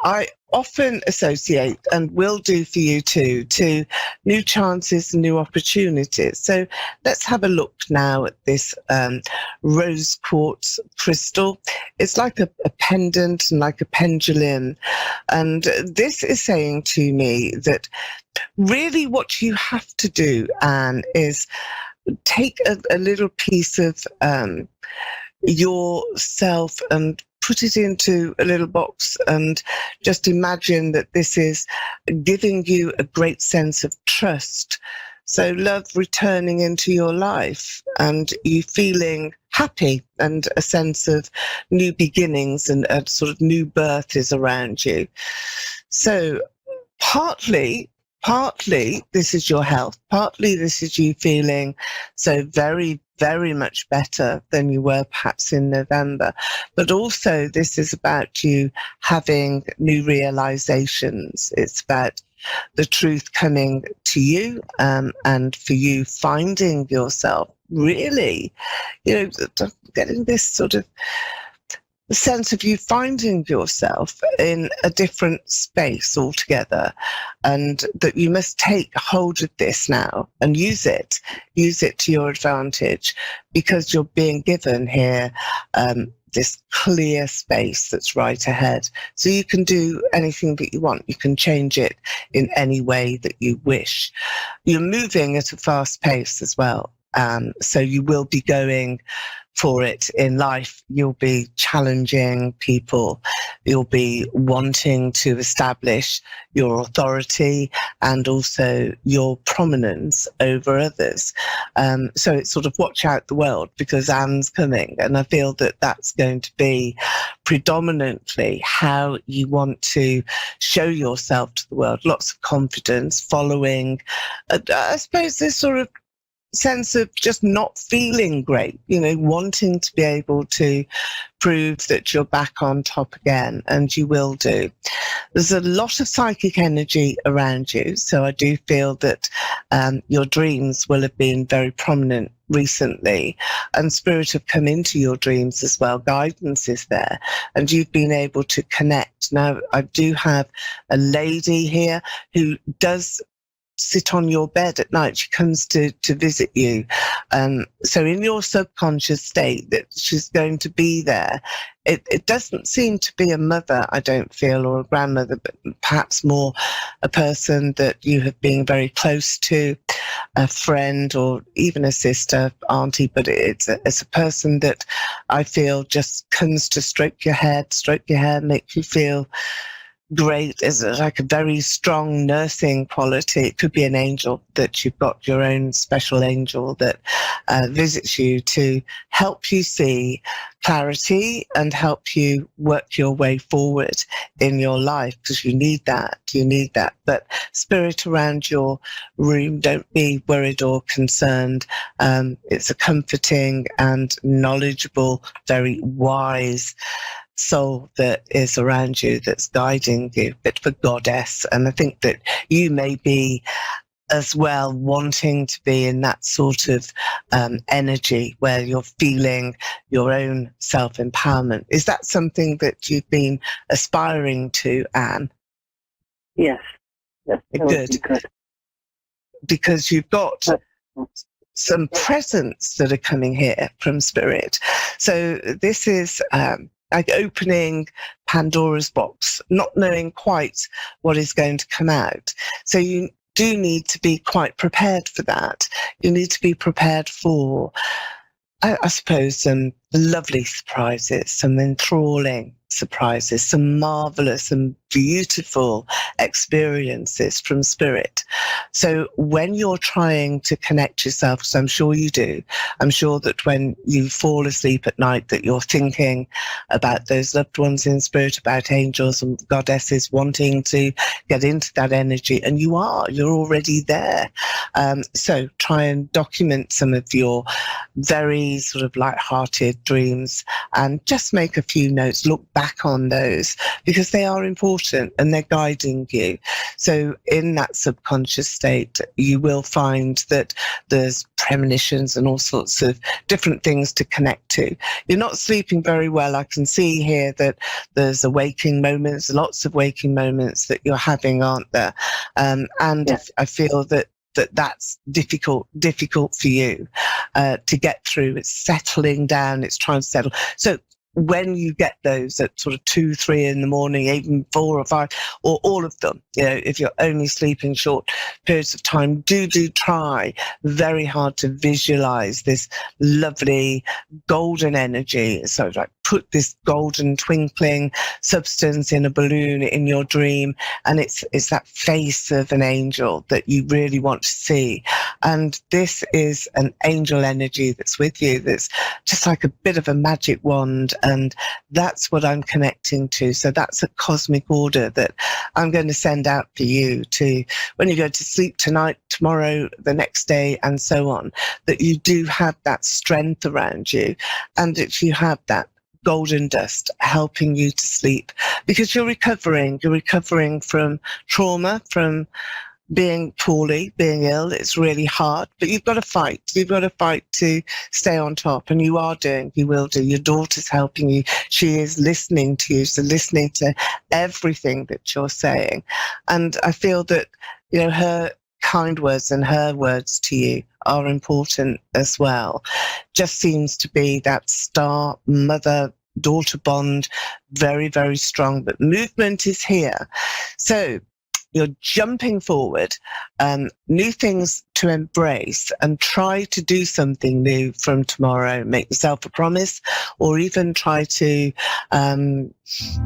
I often associate and will do for you too, to new chances and new opportunities. So let's have a look now at this rose quartz crystal. It's like a pendant and like a pendulum. And this is saying to me that really what you have to do, Anne, is take a little piece of yourself and put it into a little box and just imagine that this is giving you a great sense of trust So love returning into your life and you feeling happy and a sense of new beginnings and a sort of new birth is around you. So partly this is your health, partly this is you feeling so very, very much better than you were perhaps in November, but also this is about you having new realizations. It's about the truth coming to you, and for you finding yourself really, getting this sort of sense of you finding yourself in a different space altogether, and that you must take hold of this now and use it to your advantage, because you're being given here this clear space that's right ahead. So you can do anything that you want. You can change it in any way that you wish. You're moving at a fast pace as well. So you will be going for it in life. You'll be challenging people. You'll be wanting to establish your authority and also your prominence over others. So it's sort of watch out the world, because Anne's coming. And I feel that that's going to be predominantly how you want to show yourself to the world. Lots of confidence, following, I suppose, this sort of sense of just not feeling great, wanting to be able to prove that you're back on top again, and you will do. There's a lot of psychic energy around you, so I do feel that your dreams will have been very prominent recently, and spirit have come into your dreams as well. Guidance is there, and you've been able to connect. Now, I do have a lady here who does sit on your bed at night. She comes to visit you. So in your subconscious state, that she's going to be there. It doesn't seem to be a mother, I don't feel, or a grandmother, but perhaps more a person that you have been very close to, a friend or even a sister, auntie, but it's a person that I feel just comes to stroke your hair, make you feel great. Is like a very strong nursing quality. It could be an angel, that you've got your own special angel that visits you to help you see clarity and help you work your way forward in your life, because you need that. But spirit around your room, don't be worried or concerned. It's a comforting and knowledgeable, very wise soul that is around you, that's guiding you, bit of a goddess. And I think that you may be as well wanting to be in that sort of energy where you're feeling your own self-empowerment. Is that something that you've been aspiring to, Anne? Yes. Good. Because you've got some presents that are coming here from spirit. So this is like opening Pandora's box, not knowing quite what is going to come out. So you do need to be quite prepared for that. You need to be prepared for, I suppose, some lovely surprises, some enthralling surprises, some marvelous and beautiful experiences from spirit. So when you're trying to connect yourself, because I'm sure you do, I'm sure that when you fall asleep at night that you're thinking about those loved ones in spirit, about angels and goddesses wanting to get into that energy, and you're already there. So try and document some of your very sort of light-hearted dreams and just make a few notes, look back on those, because they are important and they're guiding you. So in that subconscious state, you will find that there's premonitions and all sorts of different things to connect to. You're not sleeping very well. I can see here that there's waking moments, lots of waking moments that you're having, aren't there? And yes. I feel that's difficult for you to get through. It's settling down, it's trying to settle. So when you get those at sort of 2, 3 in the morning, even 4 or 5, or all of them, if you're only sleeping short periods of time, do try very hard to visualize this lovely golden energy, so like put this golden twinkling substance in a balloon in your dream, and it's that face of an angel that you really want to see. And this is an angel energy that's with you, that's just like a bit of a magic wand, and that's what I'm connecting to. So that's a cosmic order that I'm going to send out for you to, when you go to sleep tonight, tomorrow, the next day, and so on, that you do have that strength around you, and that you have that golden dust helping you to sleep, because you're recovering from trauma, from being poorly, being ill. It's really hard, but you've got to fight to stay on top, and you will do. Your daughter's helping you. She is listening to you, so listening to everything that you're saying. And I feel that, her kind words and her words to you are important as well. Just seems to be that star mother-daughter bond, very, very strong, but movement is here. So you're jumping forward, new things to embrace, and try to do something new from tomorrow. Make yourself a promise, or even try to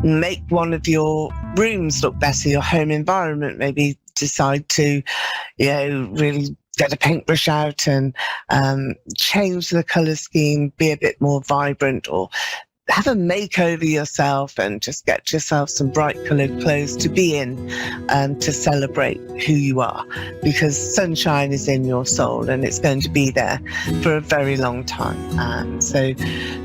make one of your rooms look better, your home environment. Maybe decide to, really get a paintbrush out and change the color scheme, be a bit more vibrant, or have a makeover yourself and just get yourself some bright coloured clothes to be in, to celebrate who you are, because sunshine is in your soul and it's going to be there for a very long time. So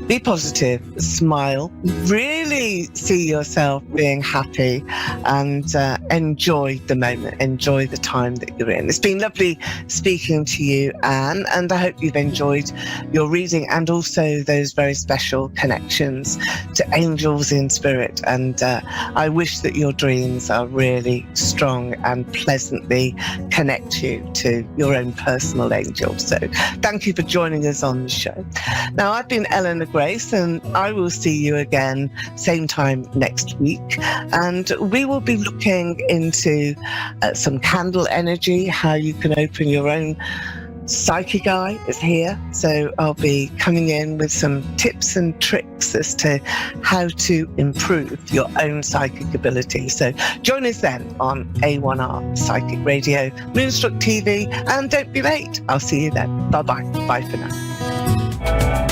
be positive, smile, really see yourself being happy, and enjoy the moment, enjoy the time that you're in. It's been lovely speaking to you, Anne, and I hope you've enjoyed your reading and also those very special connections to angels in spirit. And I wish that your dreams are really strong and pleasantly connect you to your own personal angel. So thank you for joining us on the show. Now, I've been Eleanor Grace, and I will see you again same time next week, and we will be looking into some candle energy, how you can open your own psychic eye is here. So I'll be coming in with some tips and tricks as to how to improve your own psychic ability. So join us then on A1R Psychic Radio, Moonstruck TV, and don't be late. I'll see you then. Bye-bye. Bye for now.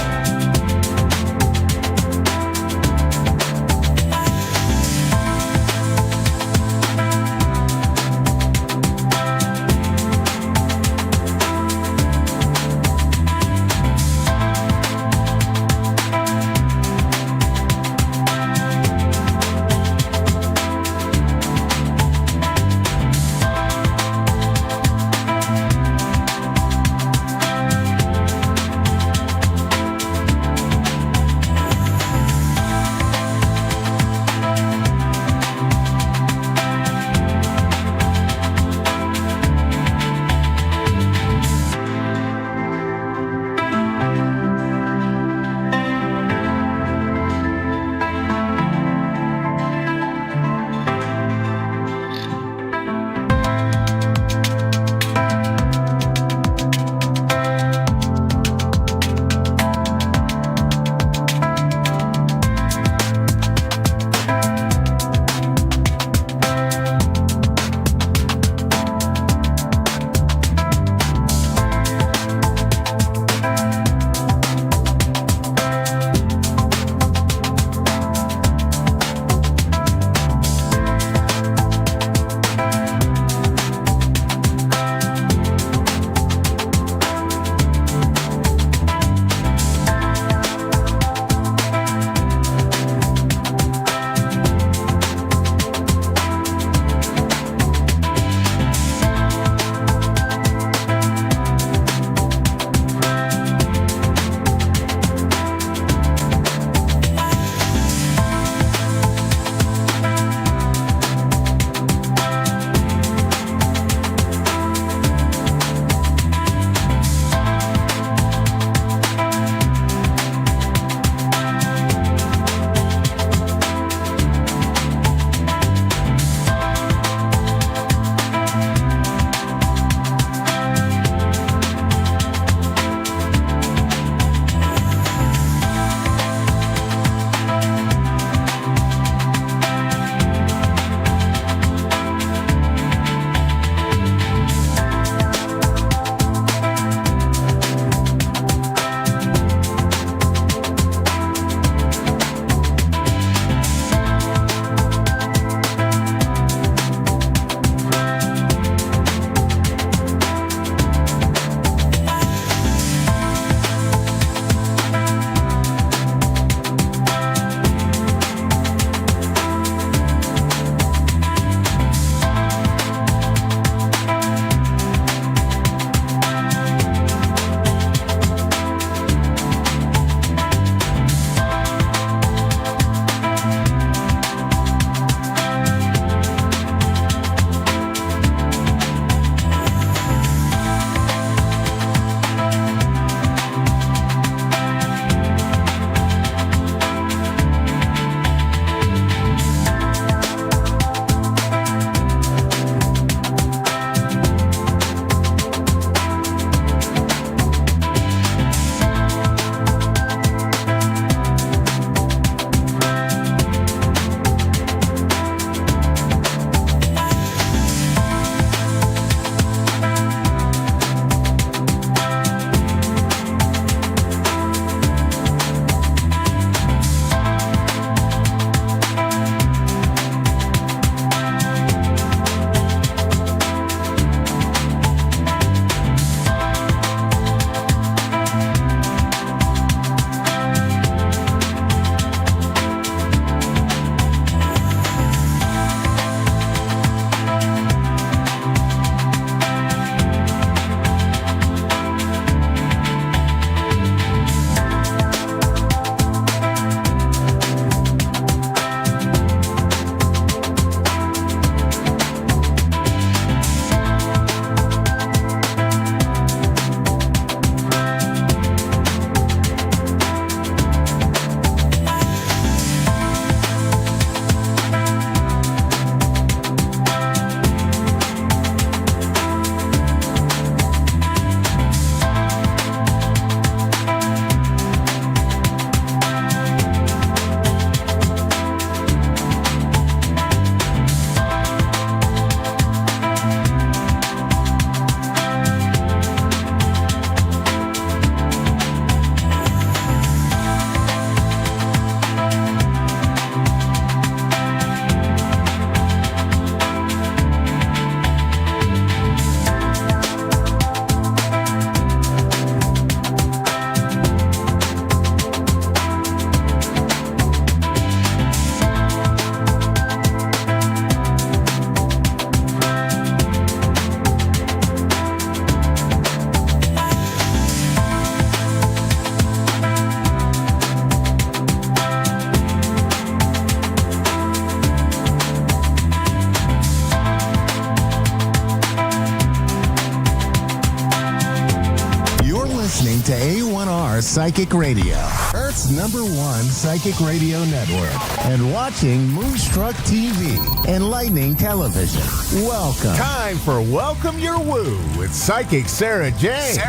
Psychic Radio, Earth's #1 psychic radio network, and watching Moonstruck TV, Enlightening Television. Welcome. Time for Welcome Your Woo with psychic Sarah Jane.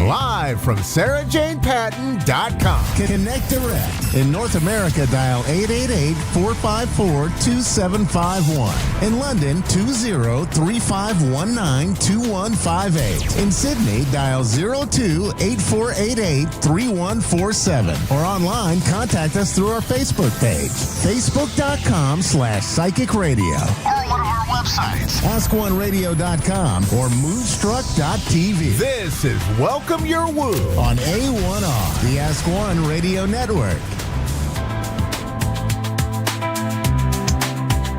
Live from SarahJanePatton.com. Connect direct. In North America, dial 888-454-2751. In London, 20-3519-2158. In Sydney, dial 02-8488-3147. Or online, contact us through our Facebook page, facebook.com/psychic radio. Or one of our websites, AskOneRadio.com or Moonstruck.tv. This is Welcome Your Woo On A1R, the Ask One Radio Network.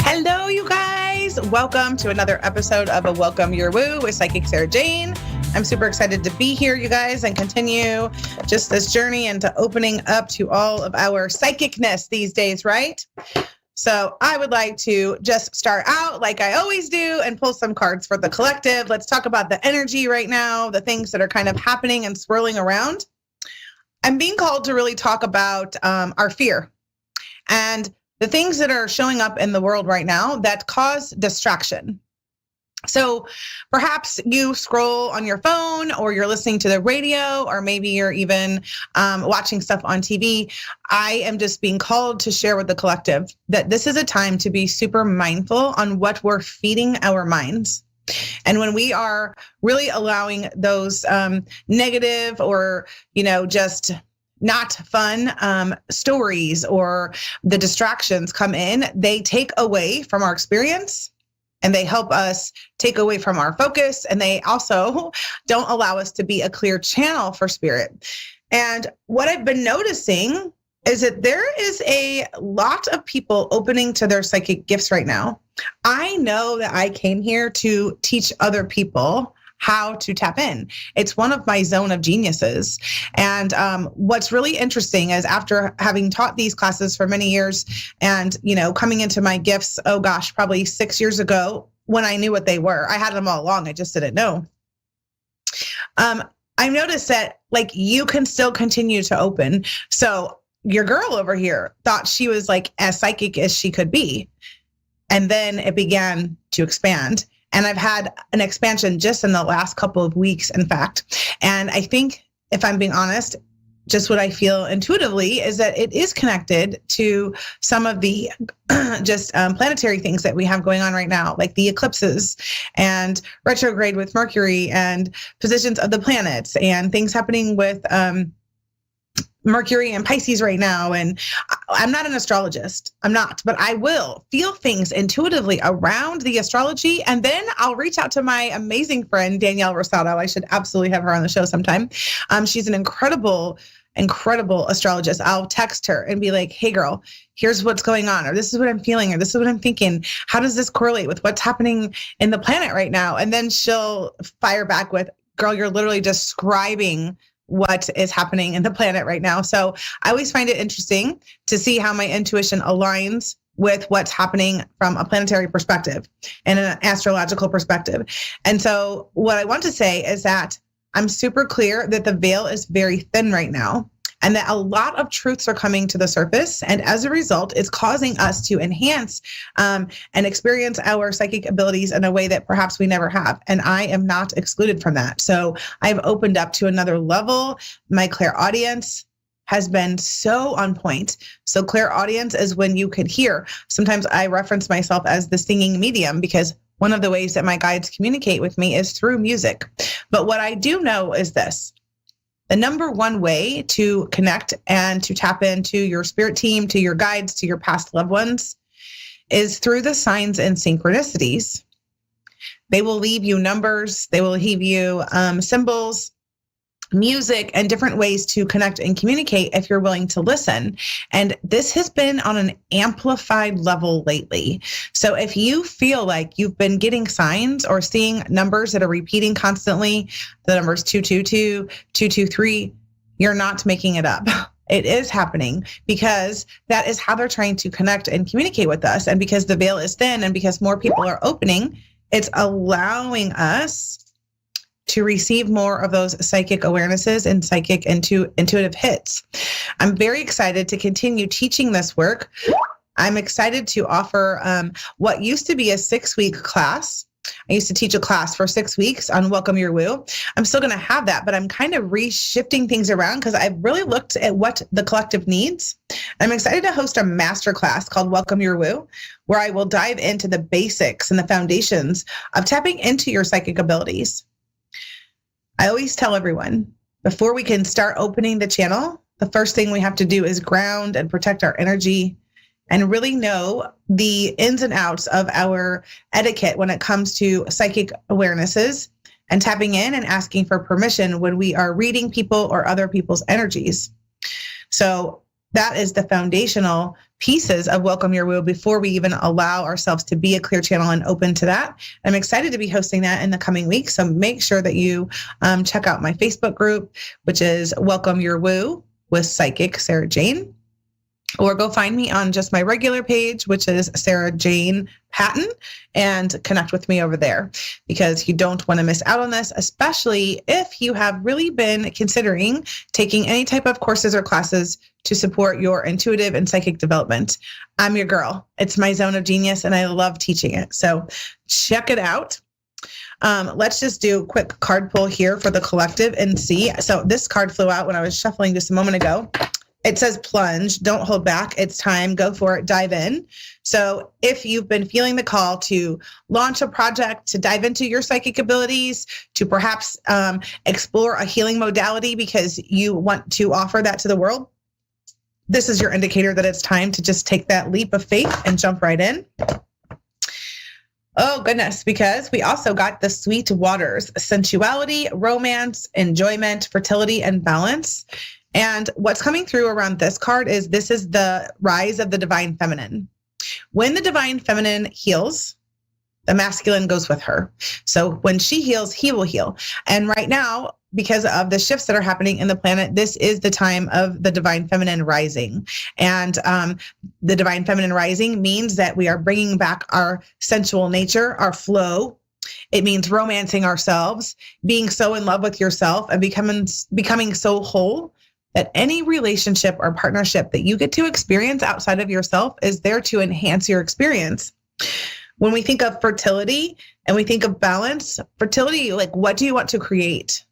Hello, you guys. Welcome to another episode of A Welcome Your Woo with Psychic Sarah Jane. I'm super excited to be here, you guys, and continue just this journey into opening up to all of our psychicness these days, right? So I would like to just start out like I always do and pull some cards for the collective. Let's talk about the energy right now, the things that are kind of happening and swirling around. I'm being called to really talk about our fear and the things that are showing up in the world right now that cause distraction. So perhaps you scroll on your phone, or you're listening to the radio, or maybe you're even watching stuff on TV. I am just being called to share with the collective that this is a time to be super mindful on what we're feeding our minds. And when we are really allowing those negative or, just not fun stories or the distractions come in, they take away from our experience. And they help us take away from our focus. And they also don't allow us to be a clear channel for spirit. And what I've been noticing is that there is a lot of people opening to their psychic gifts right now. I know that I came here to teach other people how to tap in. It's one of my zone of geniuses. And what's really interesting is after having taught these classes for many years and, coming into my gifts, probably 6 years ago when I knew what they were. I had them all along. I just didn't know. I noticed that you can still continue to open. So your girl over here thought she was as psychic as she could be. And then it began to expand. And I've had an expansion just in the last couple of weeks, in fact. And I think, if I'm being honest, just what I feel intuitively is that it is connected to some of the planetary things that we have going on right now, like the eclipses and retrograde with Mercury and positions of the planets and things happening with Mercury and Pisces right now. And I'm not an astrologist. I'm not, but I will feel things intuitively around the astrology. And then I'll reach out to my amazing friend, Danielle Rosado. I should absolutely have her on the show sometime. She's an incredible astrologist. I'll text her and be like, hey girl, here's what's going on, or this is what I'm feeling, or this is what I'm thinking. How does this correlate with what's happening in the planet right now? And then she'll fire back with, girl, you're literally describing what is happening in the planet right now. So I always find it interesting to see how my intuition aligns with what's happening from a planetary perspective and an astrological perspective. And so what I want to say is that I'm super clear that the veil is very thin right now, and that a lot of truths are coming to the surface. And as a result, it's causing us to enhance and experience our psychic abilities in a way that perhaps we never have. And I am not excluded from that. So I've opened up to another level. My clairaudience has been so on point. So clairaudience is when you could hear. Sometimes I reference myself as the singing medium, because one of the ways that my guides communicate with me is through music. But what I do know is this: the number one way to connect and to tap into your spirit team, to your guides, to your past loved ones, is through the signs and synchronicities. They will leave you numbers, they will leave you symbols, music, and different ways to connect and communicate if you're willing to listen. And this has been on an amplified level lately. So if you feel like you've been getting signs or seeing numbers that are repeating constantly, the numbers 222, 223, you're not making it up. It is happening, because that is how they're trying to connect and communicate with us. And because the veil is thin and because more people are opening, it's allowing us to receive more of those psychic awarenesses and psychic intuitive hits. I'm very excited to continue teaching this work. I'm excited to offer what used to be a 6-week class. I used to teach a class for 6 weeks on Welcome Your Woo. I'm still going to have that, but I'm kind of reshifting things around because I've really looked at what the collective needs. I'm excited to host a masterclass called Welcome Your Woo, where I will dive into the basics and the foundations of tapping into your psychic abilities. I always tell everyone, before we can start opening the channel, the first thing we have to do is ground and protect our energy and really know the ins and outs of our etiquette when it comes to psychic awarenesses and tapping in and asking for permission when we are reading people or other people's energies. So that is the foundational pieces of Welcome Your Woo before we even allow ourselves to be a clear channel and open to that. I'm excited to be hosting that in the coming weeks. So make sure that you check out my Facebook group, which is Welcome Your Woo with Psychic Sarah Jane. Or go find me on just my regular page, which is Sarah Jane Patton, and connect with me over there because you don't want to miss out on this, especially if you have really been considering taking any type of courses or classes to support your intuitive and psychic development. I'm your girl. It's my zone of genius and I love teaching it. So check it out. Let's just do a quick card pull here for the collective and see. So this card flew out when I was shuffling just a moment ago. It says plunge, don't hold back. It's time, go for it, dive in. So if you've been feeling the call to launch a project, to dive into your psychic abilities, to perhaps explore a healing modality because you want to offer that to the world, this is your indicator that it's time to just take that leap of faith and jump right in. Oh, goodness, because we also got the sweet waters, sensuality, romance, enjoyment, fertility, and balance. And what's coming through around this card is this is the rise of the divine feminine. When the divine feminine heals, the masculine goes with her. So when she heals, he will heal. And right now, because of the shifts that are happening in the planet, this is the time of the divine feminine rising. And the divine feminine rising means that we are bringing back our sensual nature, our flow. It means romancing ourselves, being so in love with yourself and becoming so whole that any relationship or partnership that you get to experience outside of yourself is there to enhance your experience. When we think of fertility and we think of balance, fertility, like what do you want to create?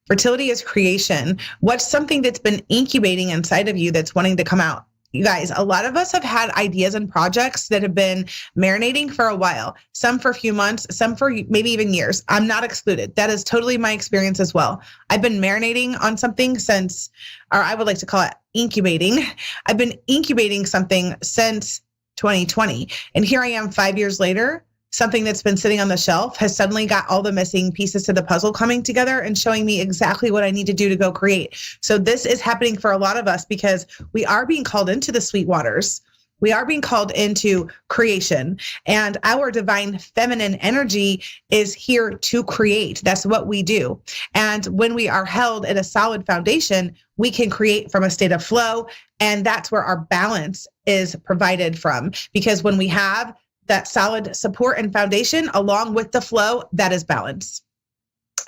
Fertility is creation. What's something that's been incubating inside of you that's wanting to come out? You guys, a lot of us have had ideas and projects that have been marinating for a while, some for a few months, some for maybe even years. I'm not excluded. That is totally my experience as well. I've been marinating on something since, or I would like to call it incubating. I've been incubating something since 2020. And here I am 5 years later, something that's been sitting on the shelf has suddenly got all the missing pieces to the puzzle coming together and showing me exactly what I need to do to go create. So this is happening for a lot of us because we are being called into the sweet waters. We are being called into creation, and our divine feminine energy is here to create. That's what we do. And when we are held in a solid foundation, we can create from a state of flow. And that's where our balance is provided from. Because when we have that solid support and foundation along with the flow, that is balance.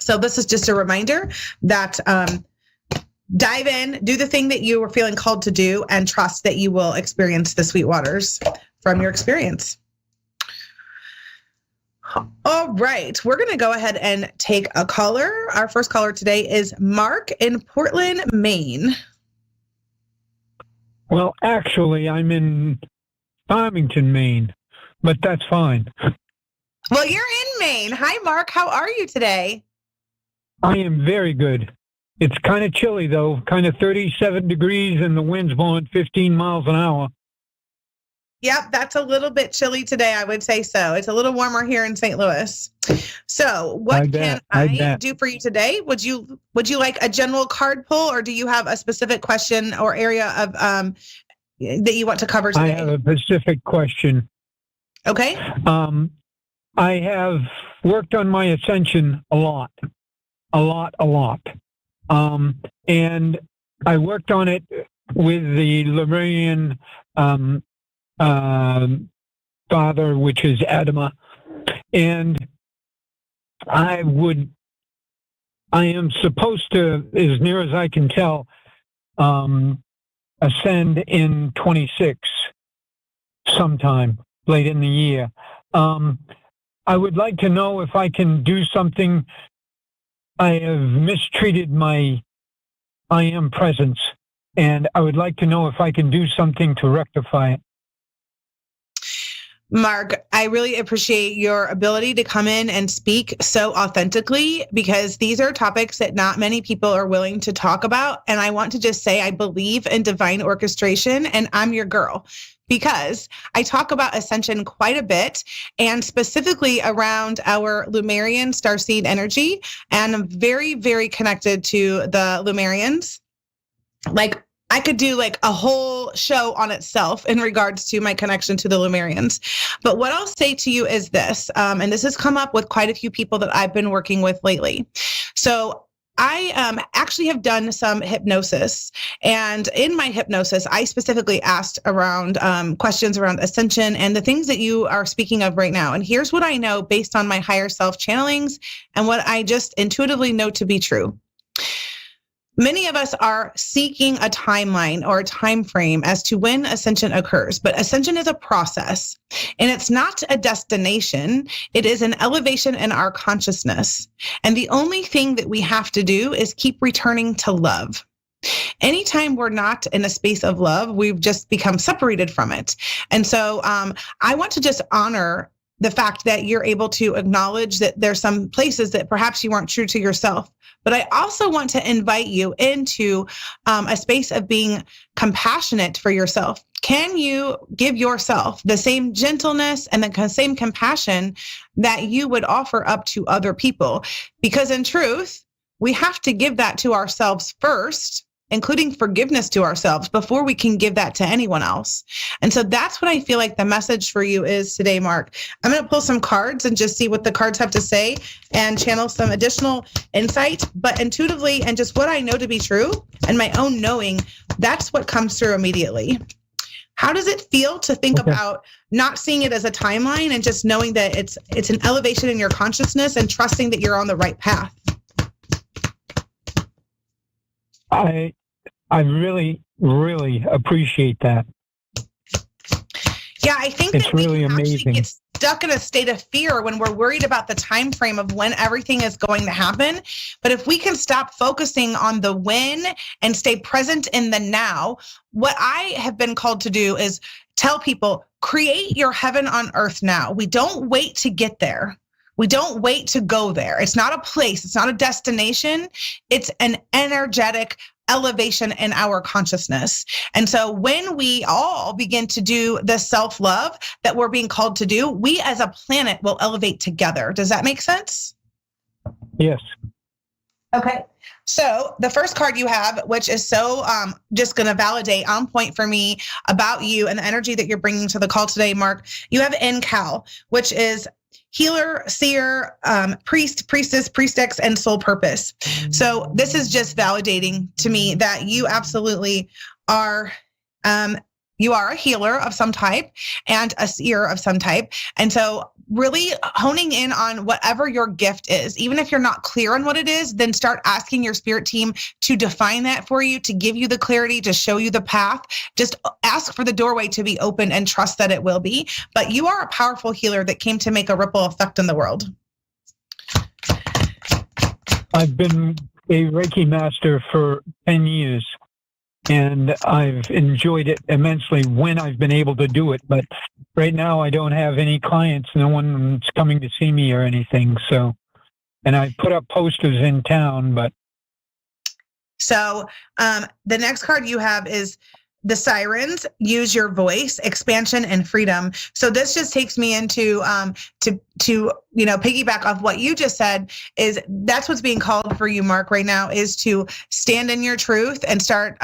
So this is just a reminder that dive in, do the thing that you were feeling called to do, and trust that you will experience the sweet waters from your experience. All right, we're going to go ahead and take a caller. Our first caller today is Mark in Portland, Maine. Well, actually, I'm in Farmington, Maine, but that's fine. Well, you're in Maine. Hi, Mark. How are you today? I am very good. It's kind of chilly, though, kind of 37 degrees, and the wind's blowing 15 miles an hour. Yep, that's a little bit chilly today, I would say so. It's a little warmer here in St. Louis. So what can I do for you today? Would you like a general card pull, or do you have a specific question or area of that you want to cover today? I have a specific question. Okay. I have worked on my ascension a lot. And I worked on it with the Lemurian father, which is Adama. And I am supposed to, as near as I can tell, ascend in 26 sometime late in the year. I would like to know if I can do something. I have mistreated my I am presence, and I would like to know if I can do something to rectify it. Mark, I really appreciate your ability to come in and speak so authentically, because these are topics that not many people are willing to talk about. And I want to just say I believe in divine orchestration, and I'm your girl, because I talk about ascension quite a bit, and specifically around our Lumerian starseed energy. And I'm very, very connected to the Lumerians. Like, I could do like a whole show on itself in regards to my connection to the Lumerians. But what I'll say to you is this, and this has come up with quite a few people that I've been working with lately. So I actually have done some hypnosis, and in my hypnosis, I specifically asked around questions around ascension and the things that you are speaking of right now. And here's what I know based on my higher self channelings and what I just intuitively know to be true. Many of us are seeking a timeline or a time frame as to when ascension occurs, but ascension is a process, and it's not a destination. It is an elevation in our consciousness. And the only thing that we have to do is keep returning to love. Anytime we're not in a space of love, we've just become separated from it. And so I want to just honor the fact that you're able to acknowledge that there's some places that perhaps you weren't true to yourself. But I also want to invite you into a space of being compassionate for yourself. Can you give yourself the same gentleness and the same compassion that you would offer up to other people? Because in truth, we have to give that to ourselves first, including forgiveness to ourselves, before we can give that to anyone else. And so that's what I feel like the message for you is today, Mark. I'm going to pull some cards and just see what the cards have to say and channel some additional insight. But intuitively, and just what I know to be true and my own knowing, that's what comes through immediately. How does it feel to think about not seeing it as a timeline and just knowing that it's an elevation in your consciousness and trusting that you're on the right path? I really, really appreciate that. Yeah, I think it's that we really can amazing. actually get stuck in a state of fear when we're worried about the time frame of when everything is going to happen. But if we can stop focusing on the when and stay present in the now, what I have been called to do is tell people, create your heaven on earth now. We don't wait to get there. We don't wait to go there. It's not a place. It's not a destination. It's an energetic elevation in our consciousness. And so when we all begin to do the self-love that we're being called to do, we as a planet will elevate together. Does that make sense? Yes. Okay. So the first card you have, which is so just going to validate on point for me about you and the energy that you're bringing to the call today, Mark, you have NCAL, which is healer, seer, priest, priestess, priestess, and soul purpose. So this is just validating to me that you absolutely are, you are a healer of some type and a seer of some type. And so really honing in on whatever your gift is, even if you're not clear on what it is, then start asking your spirit team to define that for you, to give you the clarity, to show you the path. Just ask for the doorway to be open and trust that it will be. But you are a powerful healer that came to make a ripple effect in the world. I've been a Reiki master for 10 years. And I've enjoyed it immensely when I've been able to do it. But right now I don't have any clients. No one's coming to see me or anything. So, and I put up posters in town, but. So the next card you have is the Sirens, use your voice, expansion, and freedom. So this just takes me into to piggyback off what you just said. Is that's what's being called for you, Mark, right now, is to stand in your truth and start.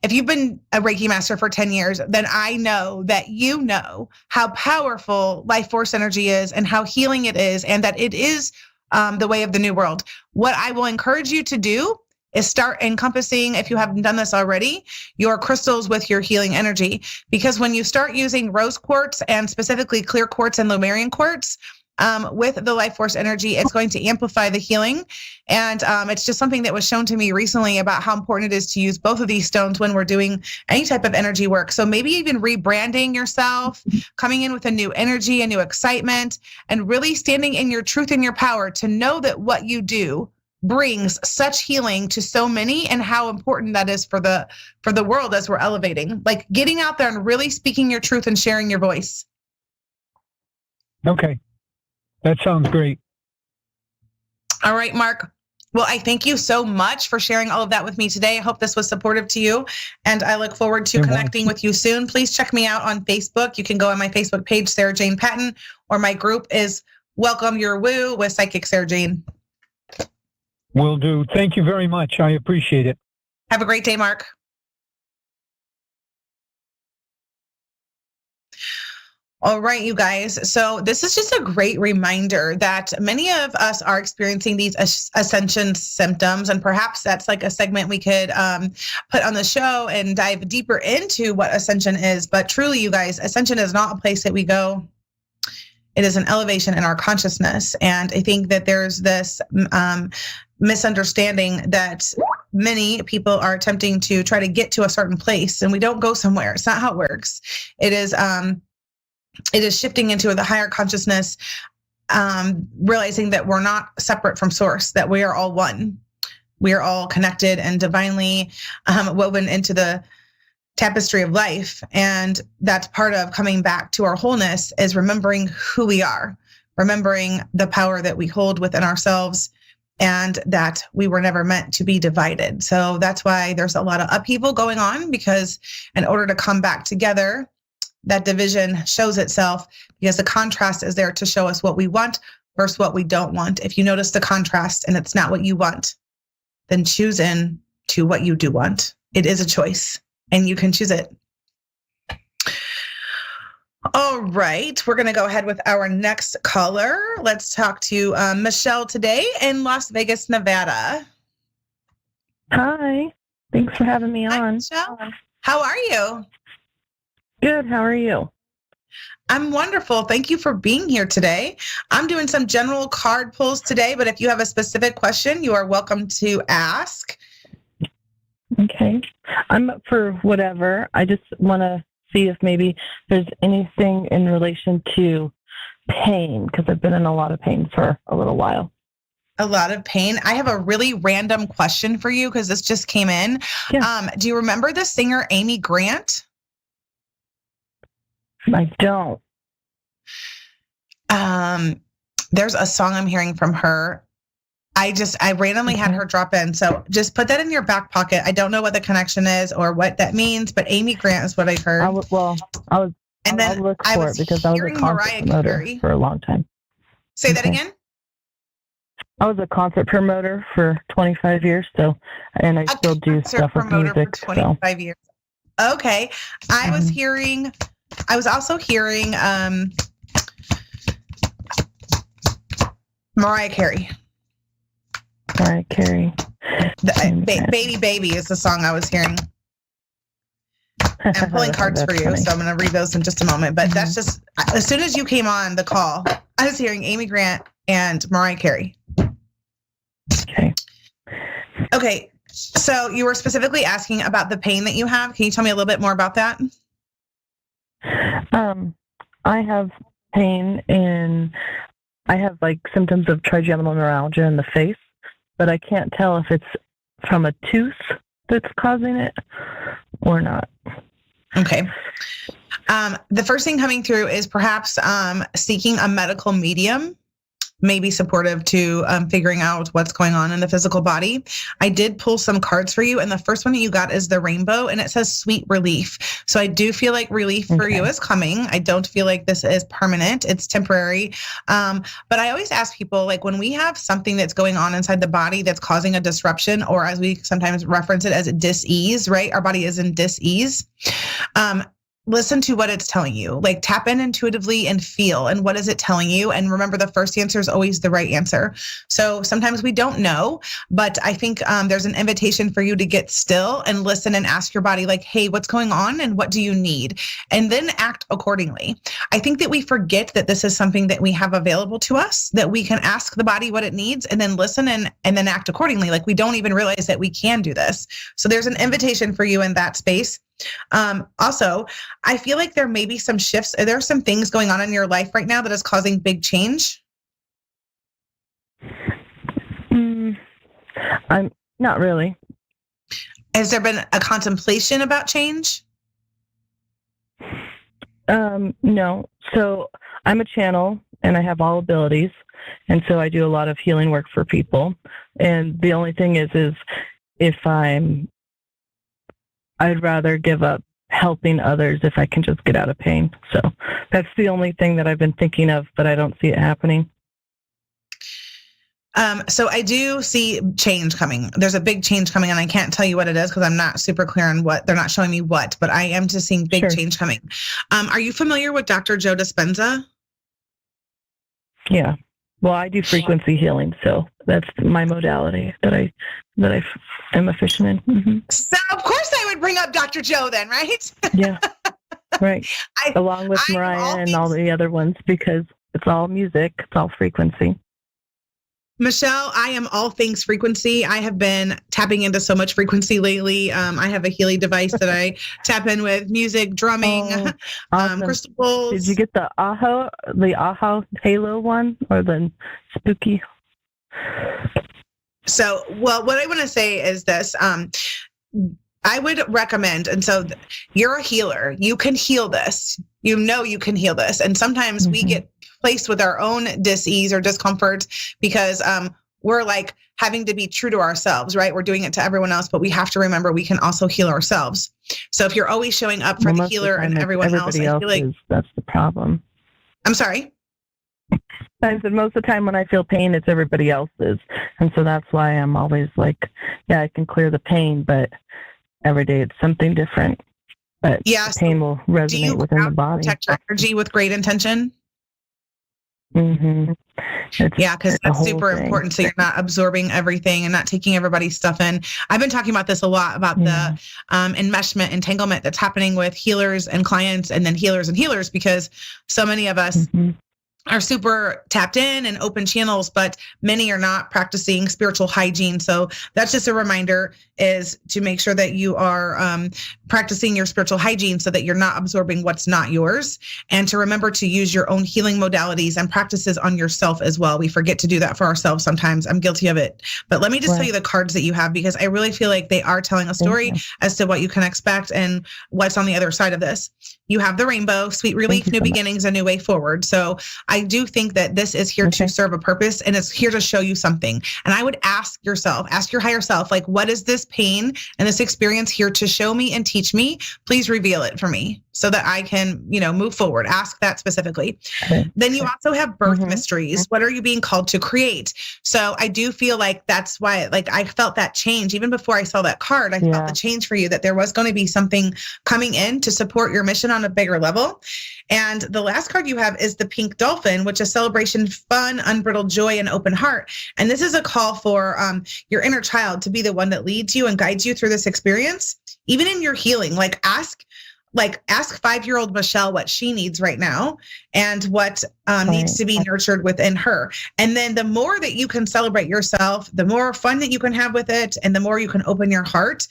If you've been a Reiki master for 10 years, then I know that you know how powerful life force energy is and how healing it is, and that it is the way of the new world. What I will encourage you to do is start encompassing, if you haven't done this already, your crystals with your healing energy. Because when you start using rose quartz and specifically clear quartz and Lumerian quartz, with the life force energy. It's going to amplify the healing. And it's just something that was shown to me recently about how important it is to use both of these stones when we're doing any type of energy work. So maybe even rebranding yourself, coming in with a new energy, a new excitement, and really standing in your truth and your power to know that what you do brings such healing to so many, and how important that is for the world as we're elevating. Like getting out there and really speaking your truth and sharing your voice. Okay. That sounds great. All right, Mark. Well, I thank you so much for sharing all of that with me today. I hope this was supportive to you, and I look forward to connecting with you soon. Please check me out on Facebook. You can go on my Facebook page, Sarah Jane Patton, or my group is Welcome Your Woo with Psychic Sarah Jane. Will do. Thank you very much. I appreciate it. Have a great day, Mark. All right, you guys. So this is just a great reminder that many of us are experiencing these ascension symptoms, and perhaps that's like a segment we could put on the show and dive deeper into what ascension is. But truly, you guys, ascension is not a place that we go. It is an elevation in our consciousness. And I think that there's this misunderstanding that many people are attempting to try to get to a certain place, and we don't go somewhere. It's not how it works. It is shifting into the higher consciousness, realizing that we're not separate from source, that we are all one. We are all connected and divinely woven into the tapestry of life. And that's part of coming back to our wholeness, is remembering who we are, remembering the power that we hold within ourselves, and that we were never meant to be divided. So that's why there's a lot of upheaval going on, because in order to come back together, that division shows itself, because the contrast is there to show us what we want versus what we don't want. If you notice the contrast and it's not what you want, then choose in to what you do want. It is a choice, and you can choose it. All right, we're going to go ahead with our next caller. Let's talk to Michelle today in Las Vegas, Nevada. Hi, thanks for having me on. Hi, Michelle. How are you? Good, how are you? I'm wonderful. Thank you for being here today. I'm doing some general card pulls today, but if you have a specific question, you are welcome to ask. Okay. I'm up for whatever. I just want to see if maybe there's anything in relation to pain, because I've been in a lot of pain for a little while. A lot of pain. I have a really random question for you, because this just came in. Yeah. Do you remember the singer Amy Grant? I don't. There's a song I'm hearing from her. I randomly had her drop in. So just put that in your back pocket. I don't know what the connection is or what that means, but Amy Grant is what I heard. I'll look for it, because I was a concert promoter for a long time. Say that again? I was a concert promoter for 25 years, and I still do stuff with music. For 25 years. Okay. I was also hearing Mariah Carey. Mariah Carey. Baby Baby is the song I was hearing. I'm pulling cards for you, funny. So I'm going to read those in just a moment. But that's just, as soon as you came on the call, I was hearing Amy Grant and Mariah Carey. Okay. So you were specifically asking about the pain that you have. Can you tell me a little bit more about that? I have pain I have like symptoms of trigeminal neuralgia in the face, but I can't tell if it's from a tooth that's causing it or not. Okay. The first thing coming through is perhaps seeking a medical medium may be supportive to figuring out what's going on in the physical body. I did pull some cards for you, and the first one that you got is the rainbow, and it says sweet relief. So I do feel like relief for you is coming. I don't feel like this is permanent. It's temporary. But I always ask people, like, when we have something that's going on inside the body that's causing a disruption, or as we sometimes reference it as a dis-ease, right? Our body is in dis-ease. listen to what it's telling you. Like tap in intuitively and feel. And what is it telling you? And remember, the first answer is always the right answer. So sometimes we don't know, but I think there's an invitation for you to get still and listen and ask your body like, hey, what's going on and what do you need? And then act accordingly. I think that we forget that this is something that we have available to us, that we can ask the body what it needs and then listen and then act accordingly. Like we don't even realize that we can do this. So there's an invitation for you in that space. Also, I feel like there may be some shifts. Are there some things going on in your life right now that is causing big change? I'm not really. Has there been a contemplation about change? No. So I'm a channel and I have all abilities. And so I do a lot of healing work for people. And the only thing is if I'd rather give up helping others if I can just get out of pain. So that's the only thing that I've been thinking of, but I don't see it happening. So I do see change coming. There's a big change coming, and I can't tell you what it is because I'm not super clear on what. They're not showing me what, but I am just seeing big change coming. Are you familiar with Dr. Joe Dispenza? Yeah. Well, I do frequency healing, so that's my modality that I am efficient in. Mm-hmm. So of course I would bring up Dr. Joe then, right? Yeah, right. Along with Mariah and all the other ones, because it's all music, it's all frequency. Michelle, I am all things frequency. I have been tapping into so much frequency lately. I have a Healy device that I tap in with music, drumming, awesome. crystals. Did you get the AHA Halo one or the spooky? So, well, what I want to say is this. I would recommend, and so you're a healer. You can heal this. You know you can heal this. And sometimes we get placed with our own dis-ease or discomfort because we're like having to be true to ourselves, right? We're doing it to everyone else, but we have to remember we can also heal ourselves. So if you're always showing up for the healer and everyone else, I feel like that's the problem. I'm sorry? I said most of the time when I feel pain, it's everybody else's. And so that's why I'm always like, yeah, I can clear the pain, but every day it's something different. But the pain will resonate within the body. Protect your energy with great intention? Mm-hmm. Yeah, because that's super important. So you're not absorbing everything and not taking everybody's stuff in. I've been talking about this a lot about the enmeshment, entanglement that's happening with healers and clients and then healers and healers, because so many of us are super tapped in and open channels, but many are not practicing spiritual hygiene. So that's just a reminder, is to make sure that you are practicing your spiritual hygiene so that you're not absorbing what's not yours, and to remember to use your own healing modalities and practices on yourself as well. We forget to do that for ourselves sometimes. I'm guilty of it. But let me just tell you the cards that you have, because I really feel like they are telling a story as to what you can expect and what's on the other side of this. You have the rainbow, sweet relief, new beginnings, a new way forward. So I do think that this is here to serve a purpose, and it's here to show you something. And I would ask yourself, ask your higher self, like, what is this pain and this experience here to show me and teach me? Please reveal it for me so that I can, move forward. Ask that specifically. Then you also have birth mysteries. What are you being called to create? So I do feel like that's why, like, I felt that change even before I saw that card. I felt the change for you, that there was going to be something coming in to support your mission on a bigger level. And the last card you have is the pink dolphin, which is celebration, fun, unbridled joy, and open heart. And this is a call for your inner child to be the one that leads you and guides you through this experience, even in your healing. Ask 5-year-old Michelle what she needs right now and what needs to be nurtured within her. And then the more that you can celebrate yourself, the more fun that you can have with it, and the more you can open your heart,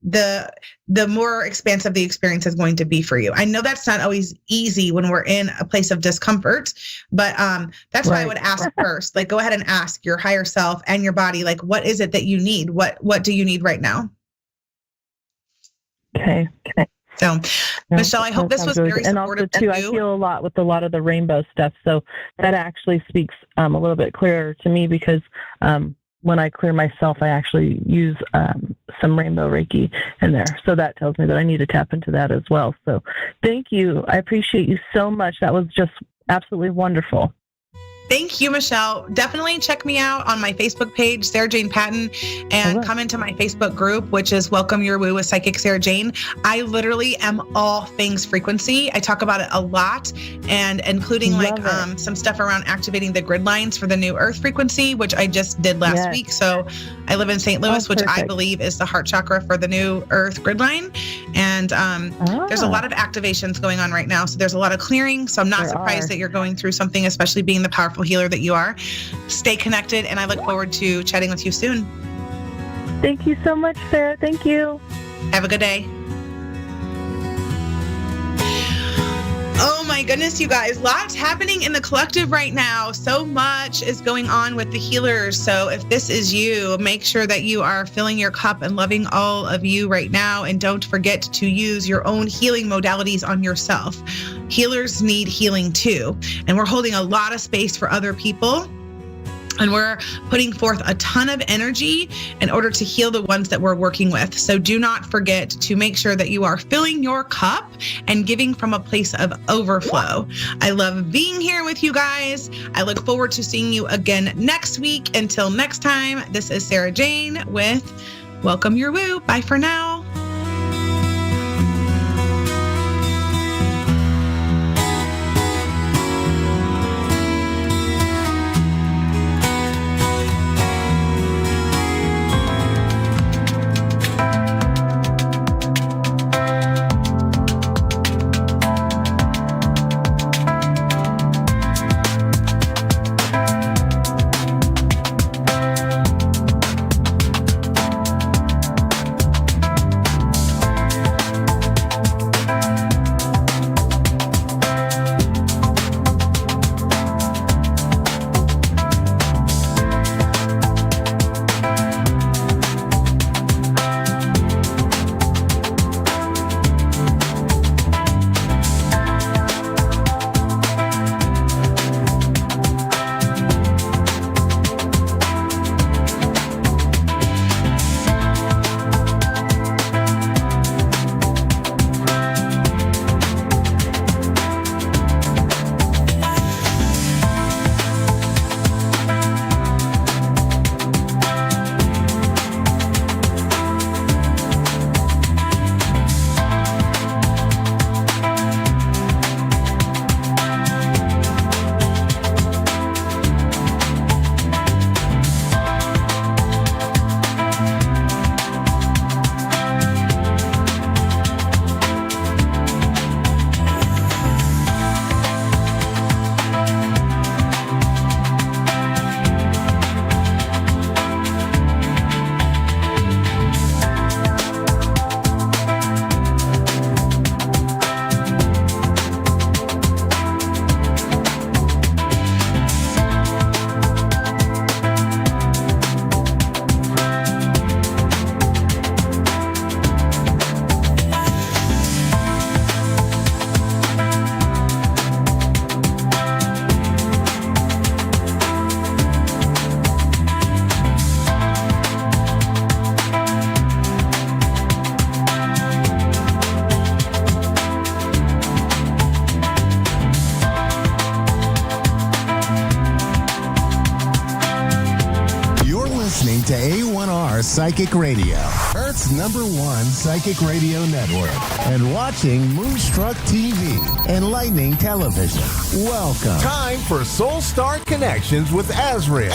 the more expansive the experience is going to be for you. I know that's not always easy when we're in a place of discomfort, but that's why I would ask first, go ahead and ask your higher self and your body, what is it that you need? What do you need right now? Okay. So, Michelle, I hope this was very supportive. And also, too, I feel a lot with a lot of the rainbow stuff. So that actually speaks a little bit clearer to me, because when I clear myself, I actually use some rainbow Reiki in there. So that tells me that I need to tap into that as well. So thank you. I appreciate you so much. That was just absolutely wonderful. Thank you, Michelle. Definitely check me out on my Facebook page, Sarah Jane Patton, and come into my Facebook group, which is Welcome Your Woo with Psychic Sarah Jane. I literally am all things frequency. I talk about it a lot, and including some stuff around activating the grid lines for the new Earth frequency, which I just did last week. So I live in St. Louis, which I believe is the heart chakra for the new Earth grid line. And there's a lot of activations going on right now. So there's a lot of clearing. So I'm not surprised that you're going through something, especially being the powerful healer that you are. Stay connected, and I look forward to chatting with you soon. Thank you so much, Sarah. Thank you. Have a good day. Oh my goodness, you guys, lots happening in the collective right now. So much is going on with the healers. So if this is you, make sure that you are filling your cup and loving all of you right now. And don't forget to use your own healing modalities on yourself. Healers need healing too. And we're holding a lot of space for other people. And we're putting forth a ton of energy in order to heal the ones that we're working with. So do not forget to make sure that you are filling your cup and giving from a place of overflow. I love being here with you guys. I look forward to seeing you again next week. Until next time, this is Sarah Jane with Welcome Your Woo. Bye for now. To A1R Psychic Radio, Earth's #1 psychic radio network, and watching Moonstruck TV and Lightning Television. Welcome. Time for Soul Star Connections with Azrael.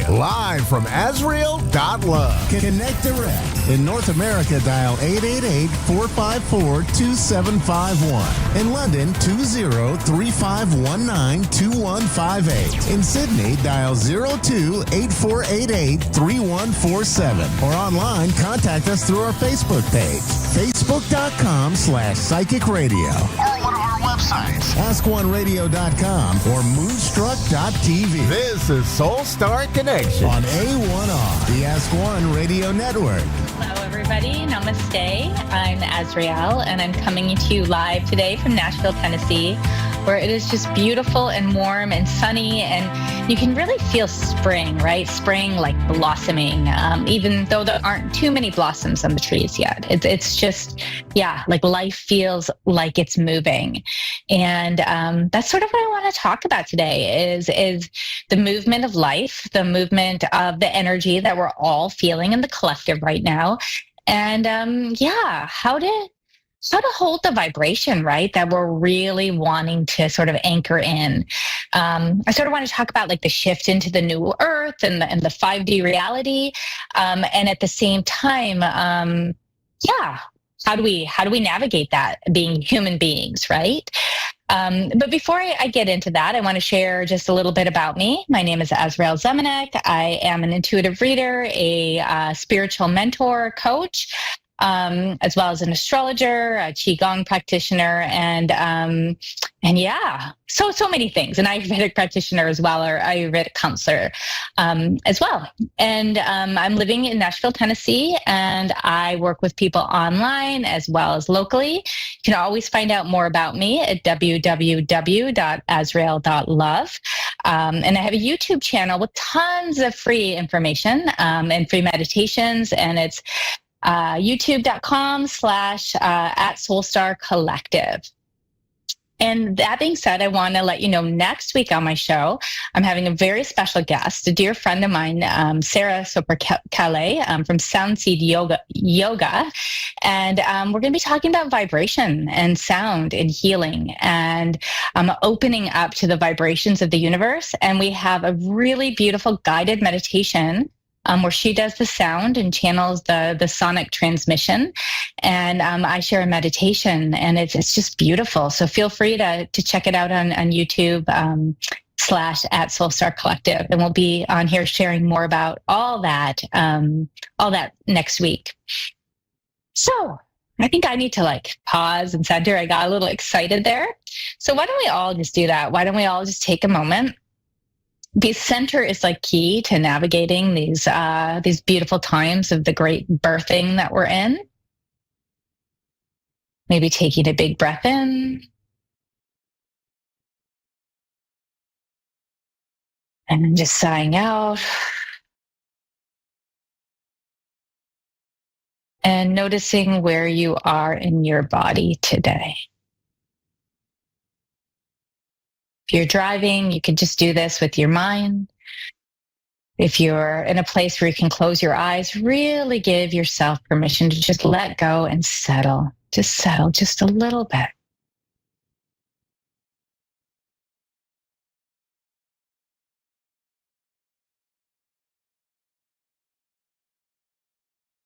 Live from Azrael.love. Connect direct. In North America, dial 888-454-2751. In London, 20-3519-2158. In Sydney, dial 02-8488-3147. Or online, contact us through our Facebook page, facebook.com/psychic radio. Or one of our websites, askoneradio.com or moonstruck.tv. This is Soul Star Connection on A1R, the Ask One Radio Network. Hello, everybody. Namaste. I'm Azrael, and I'm coming to you live today from Nashville, Tennessee, where it is just beautiful and warm and sunny, and you can really feel spring, right? Spring like blossoming, even though there aren't too many blossoms on the trees yet. It's just, yeah, like life feels like it's moving. And that's sort of what I want to talk about today is the movement of life, the movement of the energy that we're all feeling in the collective right now. And how to hold the vibration, right? That we're really wanting to sort of anchor in. I sort of want to talk about like the shift into the new earth and the 5D reality. And at the same time, how do we navigate that being human beings, right? But before I get into that, I want to share just a little bit about me. My name is Azrael Zemanek. I am an intuitive reader, a spiritual mentor, coach, as well as an astrologer, a qigong practitioner, and so many things. An Ayurvedic practitioner as well, or Ayurvedic counselor as well. And I'm living in Nashville, Tennessee, and I work with people online as well as locally. You can always find out more about me at www.azrael.love. And I have a YouTube channel with tons of free information and free meditations, and it's youtube.com/@SoulstarCollective. And that being said, I want to let you know next week on my show, I'm having a very special guest, a dear friend of mine, Sarah Soperkale from Soundseed Yoga. And we're going to be talking about vibration and sound and healing and opening up to the vibrations of the universe. And we have a really beautiful guided meditation where she does the sound and channels the sonic transmission. And I share a meditation, and it's just beautiful. So feel free to check it out on YouTube /@SoulstarCollective. And we'll be on here sharing more about all that next week. So I think I need to like pause and center. I got a little excited there. So why don't we all just do that? Why don't we all just take a moment? The center is like key to navigating these beautiful times of the great birthing that we're in. Maybe taking a big breath in and then just sighing out. And noticing where you are in your body today. If you're driving, you can just do this with your mind. If you're in a place where you can close your eyes, really give yourself permission to just let go and settle. Just settle just a little bit.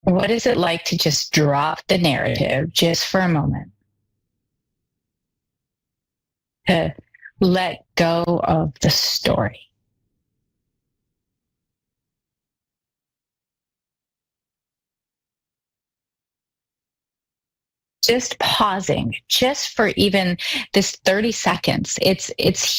What is it like to just drop the narrative just for a moment? To let go of the story. Just pausing, just for even this 30 seconds. It's